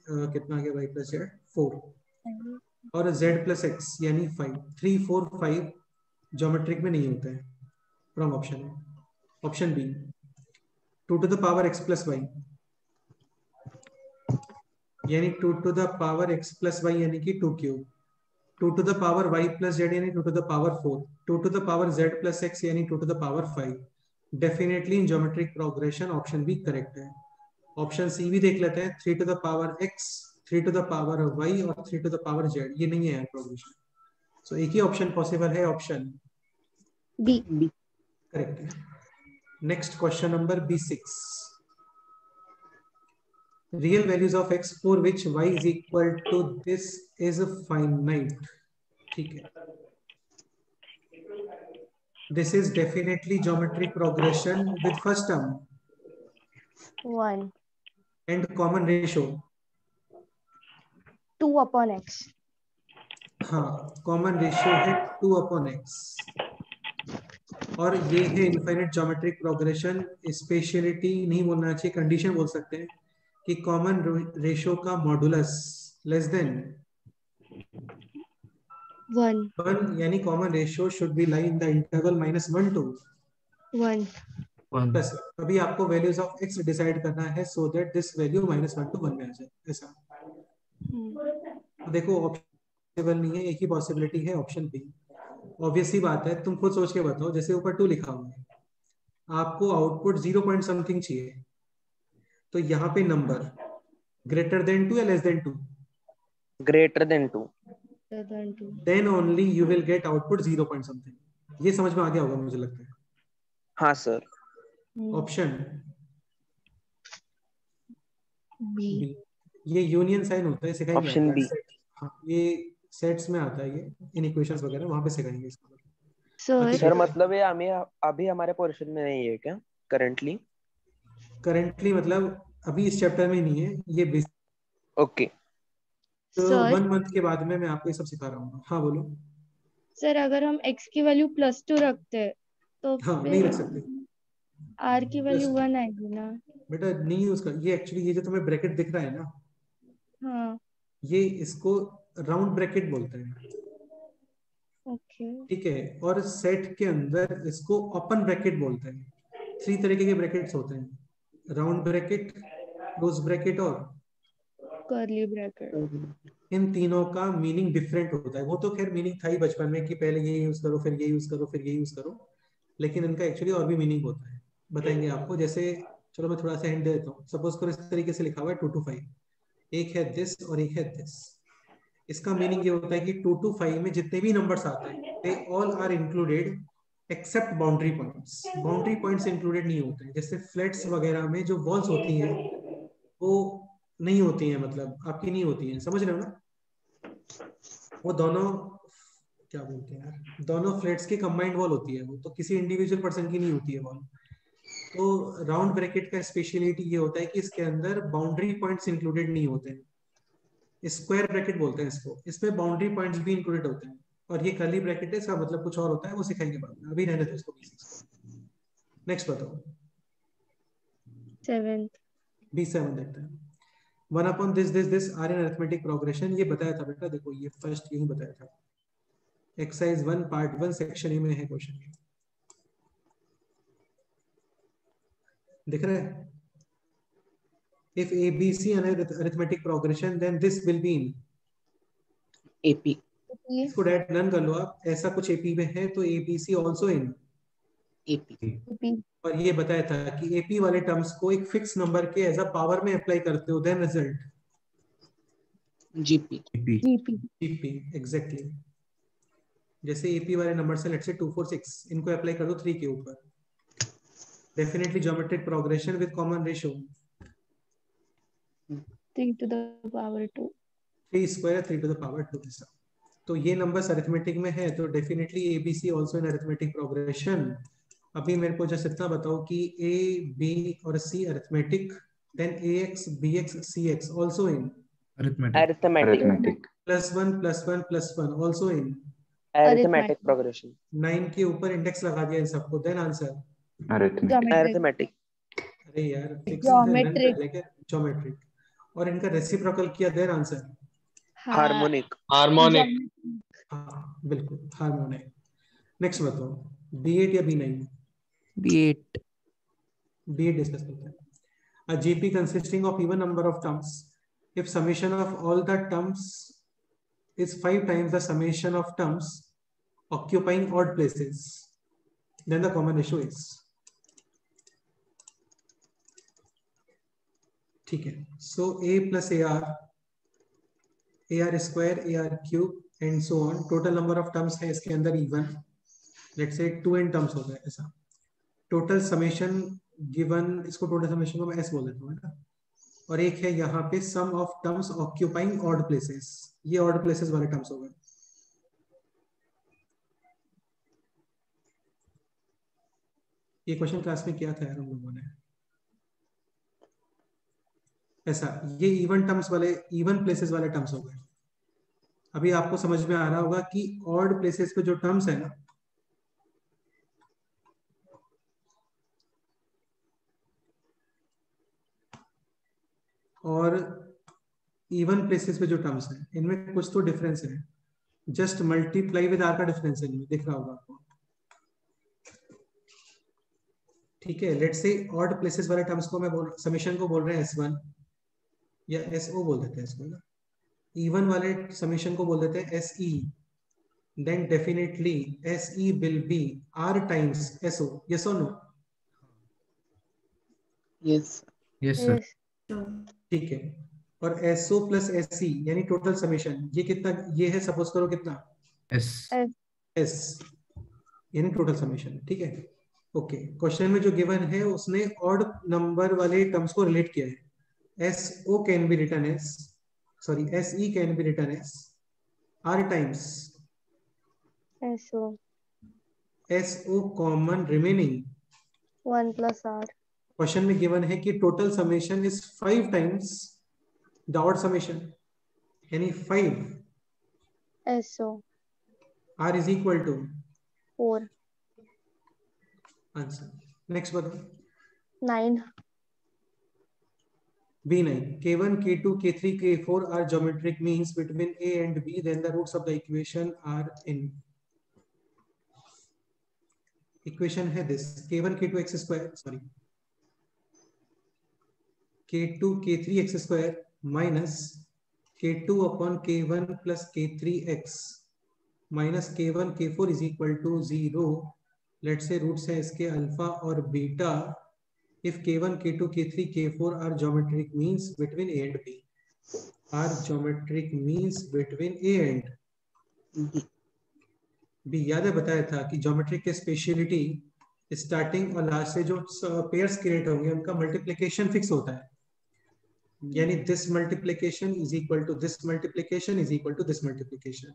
A: कितना आ गया, y plus z 4, और z plus x यानी 5। 3 4 5 ज्योमेट्रिक में नहीं होता है, रॉन्ग ऑप्शन है। Option B 2 to the power x plus y यानी 2 to the power x plus y यानी कि 2 cube. 2 to the power y plus z यानी 2 to the power 4। 2 to the power z plus x यानी 2 to the power 5। Definitely in geometric progression option B correct है। ऑप्शन सी भी देख लेते हैं। 3 to the power x, 3 to the power y और 3 to the power z, ये नहीं है प्रोग्रेशन। सो एक ही ऑप्शन पॉसिबल है, ऑप्शन
H: बी
A: करेक्ट है। Next question number B6। Real values of x for which y is equal to this is finite, ठीक है। This is definitely geometric progression with first term
H: 1
A: and common ratio,
H: 2/x।
A: हाँ कॉमन रेशियो है 2/x, और ये है इनफाइनाइट ज्योमेट्रिक प्रोग्रेशन। स्पेशलिटी नहीं बोलना चाहिए, कंडीशन बोल सकते हैं कि कॉमन रेशियो का मॉडुलस लेस देन
H: 1
A: यानी common ratio should be lie in the interval -1 to
H: 1
A: plus. अभी आपको वैल्यूज ऑफ x डिसाइड करना है so that this value -1 to 1 में आ जाए, ऐसा। तो देखो ऑप्शन नहीं है, एक ही पॉसिबिलिटी है, ऑप्शन बी। ऑब्वियस ही बात है, तुम खुद सोच के बताओ, जैसे ऊपर 2 लिखा हुआ है, आपको आउटपुट 0 पॉइंट समथिंग चाहिए, तो यहाँ पे नंबर ग्रेटर देन 2 या less than 2?
D: Greater than 2।
A: Then only you will get output 0 point something. ये समझ में आ गया होगा मुझे लगता है।
D: हाँ सर।
A: Option
H: B.
A: बी, ये यूनियन साइन होता है, सिखाएंगे
D: ऑप्शन
A: आपको।
D: बी।
A: हाँ ये सेट्स में आता है, ये इन इक्वेशंस वगैरह वहां पे सिखाएंगे इसको।
H: सर
D: सर मतलब ये हमें अभी हमारे पोर्शन में नहीं है क्या करंटली?
A: करंटली मतलब अभी इस चैप्टर में नहीं है ये।
D: ओके।
A: तो
H: सर
A: 1 मंथ के बाद में मैं आपको ये सब सिखा रहा हूँ। हाँ बोलो।
H: सर अगर हम x की वैल्यू +2 रखते हैं तो
A: हाँ नहीं
H: फिर
A: रख सकते,
H: r की वैल्यू 1 आएगी ना?
A: बेटा नहीं यूज कर। ये एक्चुअली ये जो तुम्हें ब्रैकेट दिख रहा है ना,
H: हाँ
A: ये इसको राउंड ब्रैकेट बोलते हैं,
H: ओके।
A: ठीक है। और सेट के अंदर इसको ओपन ब्रैकेट बोलते हैं। 3 तरीके के ब्रैकेट्स होते हैं, राउंड ब्रैकेट, क्लोज ब्रैकेट और
H: कर्ली ब्रैकेट।
A: इन तीनों का मीनिंग डिफरेंट होता है। वो तो खैर मीनिंग था ही बचपन में कि पहले ये यूज करो फिर ये यूज करो फिर ये यूज करो, लेकिन इनका एक्चुअली और भी मीनिंग होता है, बताएंगे आपको। जैसे चलो मैं थोड़ा सा हिंट दे देता हूँ। सपोज करो इस तरीके से लिखा हुआ है 2 to 5, एक है दिस और एक है दिस। इसका मीनिंग ये होता है कि 2 to 5 में जितने भी नंबर्स आते हैं they all are included except boundary points. Boundary points included नहीं होते हैं, जैसे फ्लैट्स वगैरह में जो वॉल्स होती हैं वो नहीं होती हैं, मतलब आपकी नहीं होती हैं, समझ रहे हो ना? वो दोनों क्या बोलते हैं यार, दोनों फ्लैट्स की कंबाइंड वॉल होती है, वो तो किसी इंडिविजुअल पर्सन की नहीं होती है वॉल। तो राउंड ब्रैकेट का स्पेशलिटी ये होता है कि इसके अंदर बाउंड्री पॉइंट्स इंक्लूडेड नहीं होते हैं। स्क्वायर ब्रैकेट बोलते हैं इसको, इसमें बाउंड्री पॉइंट्स भी इंक्लूडेड होते हैं। और ये कर्ली ब्रैकेट है, इसका मतलब कुछ और होता है, वो सिखाएंगे बाद में, अभी रहने दो इसको। नेक्स्ट बताओ।
H: 7
A: B7 देखते हैं। 1 upon this are in arithmetic progression. ये बताया था बेटा, देखो ये फर्स्ट यही बताया था, एक्सरसाइज 1 पार्ट 1 सेक्शन ए में है क्वेश्चन। दिख रहा है? If ABC an arithmetic progression, then this will be in
F: AP.
A: इसको डायरेक्ट रन कर लो आप। ऐसा कुछ AP में है तो ABC ऑल्सो इन
F: AP.
A: और ये बताया था कि AP वाले टर्म्स को एक फिक्स नंबर के एज अ पावर में अप्लाई करते हो, then result
F: GP.
A: GP exactly. जैसे AP वाले नंबर से लेट्स से 2 4 6, इनको अप्लाई कर दो 3 के ऊपर, definitely geometric progression with common ratio
H: 3 to the power 2।
A: 3 square 3 to the power 2 ऐसा। तो ये नंबर्स अरिथमेटिक में है तो definitely ABC also in arithmetic progression. अभी मेरे को जस्ट इतना बताओ कि A B और C arithmetic, then AX BX CX also in
D: arithmetic
A: +1 also in
D: arithmetic progression.
A: 9 के ऊपर इंडेक्स लगा दिया इन सबको, देन आंसर
D: अरिथमेटिक।
A: अरे यार फिक्स
H: ज्योमेट्रिक
A: ज्योमेट्रिक। और इनका रेसिप्रोकल किया, देन आंसर
D: हार्मोनिक।
A: हाँ बिल्कुल हार्मोनिक। नेक्स्ट बताओ B8 या B9?
B: B8
A: B8 डिस्कस करते हैं। A GP consisting of even number of terms if summation of all the terms is 5 times the summation of terms occupying odd places, then the common ratio is, ठीक है। So A plus AR square AR cube and so on, total number of terms है इसके अंदर even, let's say 2n terms हो गए ऐसा। टोटल समेशन गिवन, इसको टोटल समेशन को मैं S बोल देता हूँ ना। और एक है यहाँ पे sum of terms occupying odd places, ये ऑड प्लेसेस वाले टर्म्स हो गए। ये क्वेश्चन क्लास में किया था यार हम लोगों ने। ऐसा, ये इवन टर्म्स वाले, इवन प्लेसेस वाले टर्म्स हो गए। अभी आपको समझ में आ रहा होगा कि ऑड प्लेसेस पे जो टर्म्स है ना, और इवन प्लेसेस पे जो टर्म्स है, इनमें कुछ तो डिफरेंस है। जस्ट मल्टीप्लाई विद आर का डिफरेंस है, इनमें दिख रहा होगा आपको। ठीक है, लेट्स से ऑड प्लेसेस वाले टर्म्स को मैं समेशन को बोल रहे हैं S1 या SO बोल देते हैं इसको ना। इवन वाले समेशन को बोल देते हैं SE। Then definitely SE will be R times SO। Yes और नो?
F: Yes
B: yes sir.
A: ठीक है, और SO प्लस SE यानी टोटल समेशन, ये कितना, ये है सपोज करो कितना,
B: एस
A: S यानी टोटल समेशन। ठीक है, ओके। क्वेश्चन में जो गिवन है उसने ऑड नंबर वाले टर्म्स को रिलेट किया है। SO can be written as, sorry SE can be written as R times SO common remaining
H: 1 plus R.
A: Question में गिवन है कि total summation is 5 times the odd summation, यानी 5
H: SO
A: R is equal to
H: 4
A: answer. Next बताओ।
H: 9.
A: B9, K1, K2, K3, K4 are geometric means between A and B, then the roots of the equation are in. Equation है this, K1, K2 x square, sorry, K2, K3 x square minus K2 upon K1 plus K3 x minus K1, K4 is equal to 0. Let's say roots है इसके अल्फा और beta. If K1, K2, K3, K4 are geometric means between A and B, are geometric means between A and B। याद है बताया था कि geometric के स्पेशलिटी स्टार्टिंग और लास्ट से जो पेयर्स क्रिएट होंगे उनका मल्टीप्लिकेशन फिक्स होता है, यानी this multiplication is equal to this multiplication is equal to this multiplication,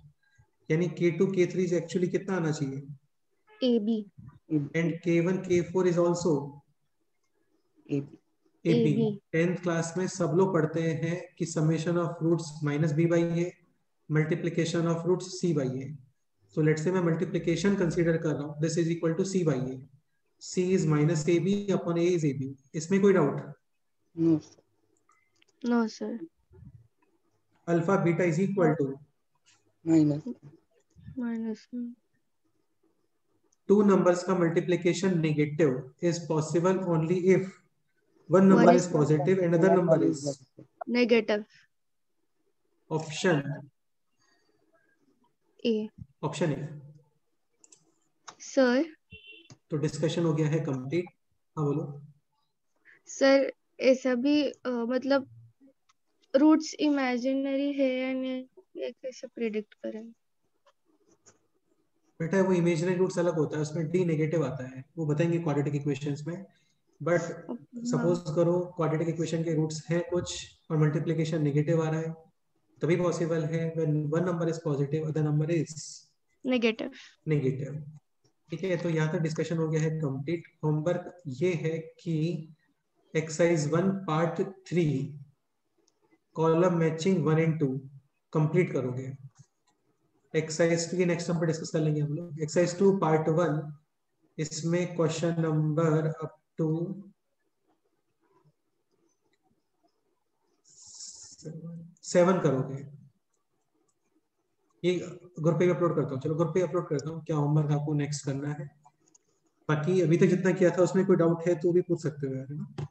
A: यानी K2, K3 is एक्चुअली कितना आना चाहिए,
H: AB.
A: And K1, K4 is also AB। 10th class में सब लोग पढ़ते हैं कि summation of roots minus B by A, multiplication of roots C by A। तो लेट्स से मैं मल्टीप्लिकेशन कंसीडर कर रहा हूँ, this is equal to C by A, C is minus AB upon A is AB। इसमें कोई doubt?
H: No sir.
A: Alpha beta is equal to
H: Minus.
A: Two numbers का multiplication negative is possible only if one number
H: One
A: is positive and another number is
H: Negative.
A: option
H: A.
A: Option A.
H: Sir.
A: तो डिस्कशन हो गया है कंप्लीट। हाँ बोलो।
H: सर ऐसा भी मतलब रूट्स इमेजिनरी है या नहीं, ये कैसे प्रिडिक्ट करें?
A: बेटा वो इमेजिनरी रूट्स अलग होता है, उसमें डी नेगेटिव आता है, वो बताएंगे क्वाड्रेटिक इक्वेशंस में। बट सपोज करो क्वाड्रेटिक इक्वेशन के रूट्स हैं कुछ और मल्टीप्लिकेशन नेगेटिव आ रहा है, तभी पॉसिबल है when one number is positive other number is negative. ठीक है, तो यहाँ तक डिस्कशन हो गया है कंप्लीट। होमवर्क ये है कि exercise 1 part 3 column matching 1 and 2 complete करोगे। एक्सरसाइज 2 के नेक्स्ट नंबर डिस्कस कर लेंगे हम लोग। एक्सरसाइज 2 पार्ट 1, इसमें क्वेश्चन नंबर अप टू 7 करोगे। ये ग्रुप पे अपलोड करता हूँ, चलो ग्रुप पे अपलोड करता हूँ क्या होमवर्क आपको नेक्स्ट करना है। बाकी अभी तक जितना किया था उसमें कोई डाउट है तो भी पूछ सकते हो यार, है ना।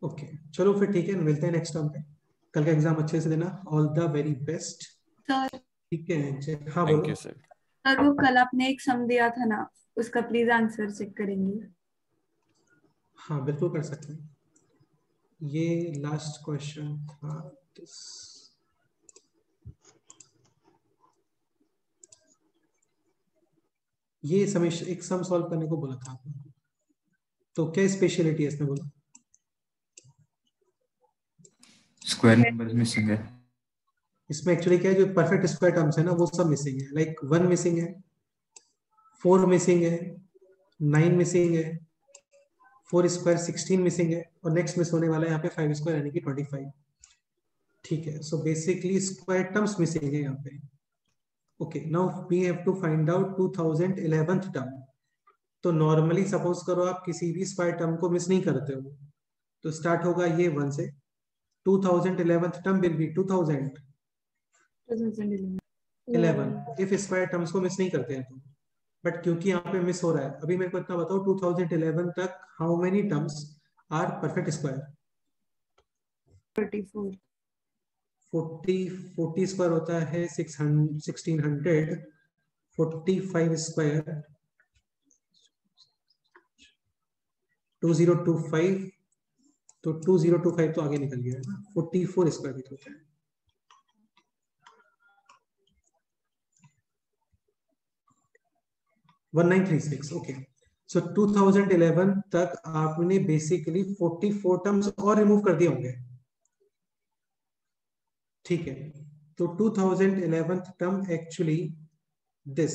A: ओके चलो फिर ठीक है, मिलते हैं नेक्स्ट टाइम पे। कल का एग्जाम अच्छे से देना, all the very best.
J: Sir
A: ठीक है, हाँ
K: थैंक
A: बोलो।
K: You sir.
J: सर वो कल आपने एक सम दिया था ना, उसका प्लीज आंसर चेक करेंगे?
A: हाँ बिल्कुल कर सकते हैं। ये लास्ट क्वेश्चन था this। ये समेशन एक सम सॉल्व करने को बोला था आपने, तो क्या स्पेशलिटी है इसमें बोला?
B: स्क्वायर नंबर्स मिसिंग है।
A: इसमें एक्चुअली क्या है, जो परफेक्ट स्क्वायर टर्म्स है ना वो सब मिसिंग है, लाइक 1 मिसिंग है, 4 मिसिंग है, 9 मिसिंग है, 4 स्क्वायर 16 मिसिंग है, और नेक्स्ट मिस होने वाला है यहाँ पे 5 स्क्वायर यानी कि 25। ठीक है, so basically square terms missing है यहाँ पे। Okay, now we have to find out 2011th term. तो नॉर्मली सपोज करो आप किसी भी स्क्वायर टर्म को मिस नहीं करते हो, तो स्टार्ट होगा ये 1 से, 2011th term will be 2011 if square terms को मिस नहीं करते हैं तो। बट क्योंकि यहाँ पे मिस हो रहा है, अभी मेरे को इतना बताओ 2011 तक how many terms are perfect square?
J: 34
A: 40 square होता है 1600, 45 स्क्वायर 2025, तो 2025 तो आगे निकल गया है ना, 44 स्क्वायर भी होता है। ओके, सो 2011 तक आपने बेसिकली 44 टर्म्स और रिमूव कर दिए होंगे। ठीक है, तो 2011 टर्म एक्चुअली दिस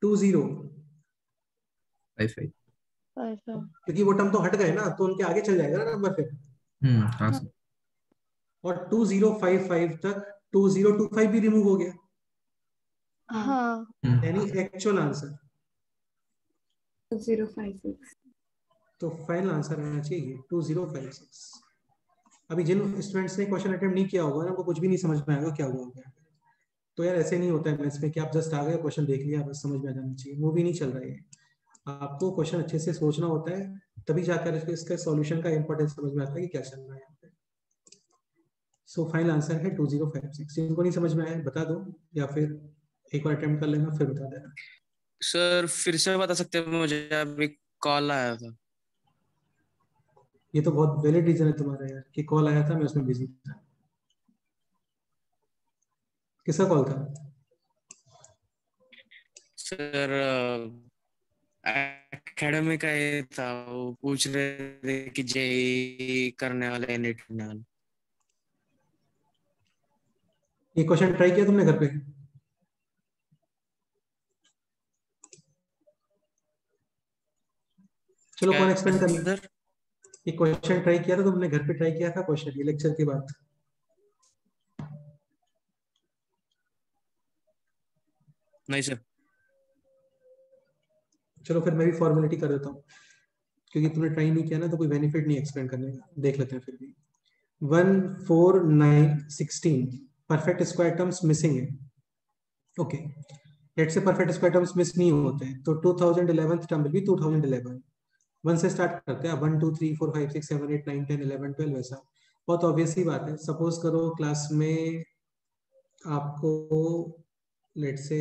A: 2055, क्योंकि वो टर्म तो हट गए ना, तो उनके आगे चल जाएगा ना नंबर फिर।
B: हाँ सर।
A: और 2055 तक 2025 भी रिमूव हो गया,
H: हाँ
A: यानी एक्चुअल आंसर
J: 2056।
A: तो फाइनल आंसर आना चाहिए 2056। अभी जिन स्टूडेंट्स ने क्वेश्चन अटेम्प्ट नहीं किया होगा ना, उनको कुछ भी नहीं समझ में आएगा क्या हुआ होगा। तो यार ऐसे नहीं होता है मैथ्स में कि आप जस्ट आ गए क्वेश्चन देख लिया बस समझ में आ जाना चाहिए, वो भी नहीं चल रहा है। आपको क्वेश्चन अच्छे से सोचना होता है, तभी जाकर इसका सॉल्यूशन का इंपॉर्टेंस समझ में आता है कि क्या चल रहा है यहाँ पे। सो फाइनल आंसर है 2056। जिनको नहीं समझ में आया बता दो, या फिर एक बार अटेम्प्ट कर लेना फिर बता देना।
K: सर फिर से बता सकते हैं, मुझे अभी कॉल आया था।
A: ये तो बहुत वैलिड रीजन है तुम्हारा यार कि कॉल आया था, मैं उसमें बिजी था। किसका कॉल था?
K: सर एकेडमी का ये था, वो पूछ रहे थे कि जेई करने वाले नेट करने वाले।
A: ये क्वेश्चन ट्राई किया तुमने घर पे? चलो कौन एक्सप्लेन कर
K: सर
A: ये क्वेश्चन ट्राई किया था तुमने घर पे? ट्राई किया था क्वेश्चन ये लेक्चर के बाद?
K: नहीं सर। चलो
A: फिर मैं भी फॉर्मेलिटी कर देता हूँ, क्योंकि तुमने ट्राई नहीं किया ना तो कोई बेनिफिट नहीं एक्सप्लेन करने का। देख लेते हैं फिर भी। 1, 4, 9, 16 परफेक्ट स्क्वायर टर्म्स मिसिंग है। Okay, let's say perfect square terms miss नहीं होते हैं, तो 2011th टर्म विल बी 2011। 1 से स्टार्ट करते हैं, 1 2 3 4 5 6 7 8 9 10 11 12। ऐसा बहुत ऑब्वियस ही बात है। सपोज करो क्लास में आपको लेट्स से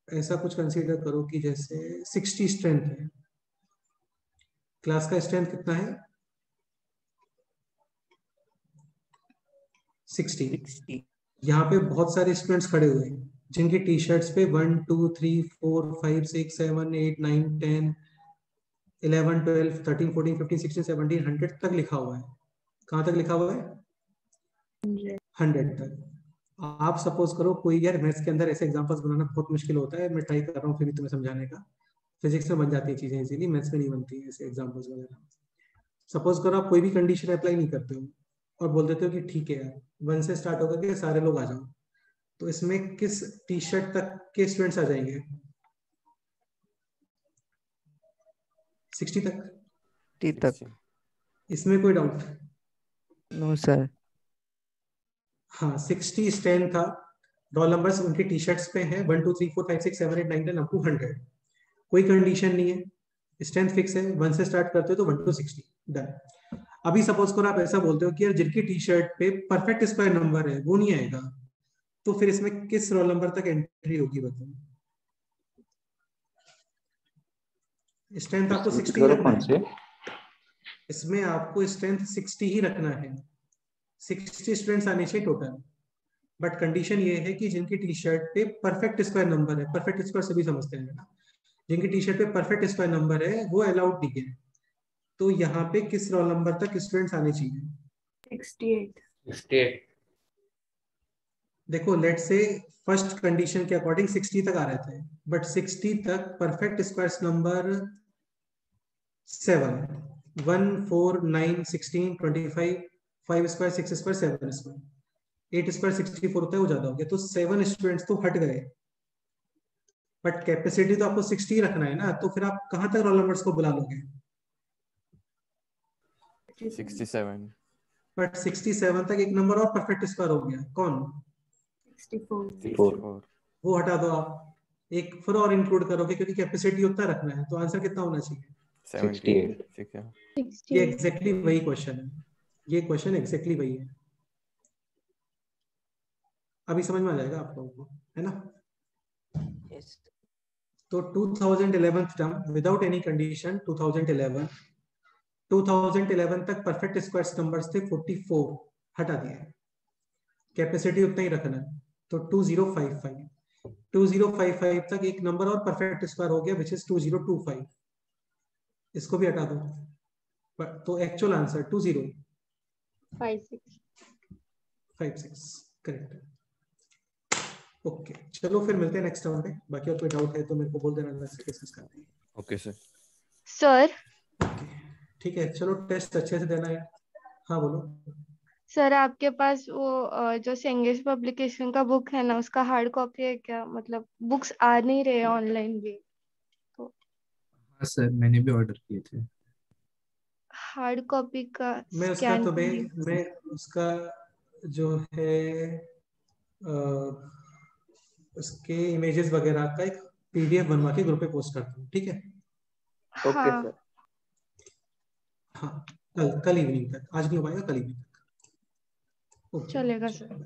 A: ऐसा कुछ कंसीडर करो कि जैसे 60 स्ट्रेंथ है, क्लास का स्ट्रेंथ कितना है? 60। यहाँ पे बहुत सारे स्टूडेंट्स खड़े हुए हैं जिनकी टी शर्ट्स पे 1 2 3 4 5 6 7 8 9 10 11 12 13 14 15 16 17 100 तक लिखा हुआ है। कहाँ तक लिखा हुआ है? 100 तक। आप सपोज करो कोई, यार मैथ्स के अंदर ऐसे एग्जांपल्स बनाना बहुत मुश्किल होता है, मैं ट्राई कर रहा हूँ फिर भी तुम्हें समझाने का। फिजिक्स में बन जाती है चीजें इजीली, मैथ्स में नहीं बनती है ऐसे एग्जांपल्स वगैरह। सपोज करो आप कोई भी कंडीशन अप्लाई नहीं करते हो और बोल देते हो कि ठीक है यार 1 से स्टार्ट होकर के सारे लोग आ जाओ, तो इसमें किस टी शर्ट तक के स्टूडेंट्स आ जाएंगे? 60 तक। इसमें कोई डाउट?
F: No sir.
A: हाँ, 60 स्ट्रेंथ था, रोल नंबर्स उनकी टी शर्ट्स पे है 1 2 3 4 5 6 7 8 9 10 अप टू 100। कोई कंडीशन नहीं है, स्ट्रेंथ फिक्स है, 1 से स्टार्ट करते हो तो 1 to 60 डन। अभी सपोज करो आप ऐसा बोलते हो कि यार जिनकी टी शर्ट पे परफेक्ट स्क्वायर नंबर है वो नहीं आएगा, तो फिर इसमें किस रोल नंबर तक एंट्री होगी बताओ? स्ट्रेंथ आपको 60 ही रखना है, इसमें आपको स्ट्रेंथ 60 ही रखना है। 60 स्टूडेंट्स आने चाहिए टोटल, बट कंडीशन ये है कि जिनकी टी शर्ट पे परफेक्ट स्क्वायर नंबर है, परफेक्ट स्क्वायर सभी समझते हैं ना, जिनकी टी शर्ट पे परफेक्ट स्क्वायर नंबर है वो अलाउड नहीं है। तो यहाँ पे किस रोल नंबर तक स्टूडेंट्स आने चाहिए?
J: 68।
A: देखो लेट से फर्स्ट कंडीशन के अकॉर्डिंग 60 तक आ रहे थे, बट 60 तक perfect squares number 7, 1 4 9 16 25 5 square 6 square 7 square 8 square 64 होता है, वो ज्यादा हो गया, तो 7 स्टूडेंट्स तो हट गए, बट कैपेसिटी तो आपको 60 रखना है ना, तो फिर आप कहां तक रोल नंबर्स को बुला लोगे?
L: 67।
A: बट 67 तक एक नंबर और परफेक्ट स्क्वायर हो गया, कौन?
J: 64।
A: वो हटा दो आप, एक फिर और इंक्लूड करोगे क्योंकि कैपेसिटी उतना रखना है, तो आंसर कितना होना चाहिए?
L: 68।
A: ये एग्जैक्टली वही क्वेश्चन है, ये क्वेश्चन एग्जैक्टली वही है। अभी समझ में आ जाएगा आप लोगों को, है ना?
F: यस।
A: तो 2011 टर्म विदाउट एनी कंडीशन, 2011 तक परफेक्ट स्क्वायर्स नंबर्स थे 44, हटा दिया, कैपेसिटी उतना ही रखना है, तो 2055 तक एक नंबर और परफेक्ट स्क्वायर हो गया विच इज 2025, इसको भी हटा दो, तो एक्चुअल आंसर 2056 करेक्ट है। ओके चलो फिर मिलते हैं नेक्स्ट टाइम पे, बाकी और कोई डाउट है तो मेरे को बोल देना, डिस्कस करते हैं।
L: Okay sir.
H: सर
A: ठीक है चलो, टेस्ट अच्छे से देना है। हाँ बोलो।
H: सर आपके पास वो जो सेंगेस पब्लिकेशन का बुक है ना, उसका हार्ड कॉपी है क्या? मतलब बुक्स आ नहीं रहे ऑनलाइन भी, तो
B: हाँ सर, मैंने भी ऑर्डर किए थे।
H: हार्ड कॉपी का
A: मैं उसका
H: स्कैन
A: मैं उसका जो है उसके इमेजेस वगैरह का एक पीडीएफ बनवा के ग्रुप पे पोस्ट करता हूँ, ठीक है?
D: Okay sir.
A: हाँ कल इवनिंग तक, आज नहीं हो पाएगा, कल इवनिंग तक।
H: चलेगा सर।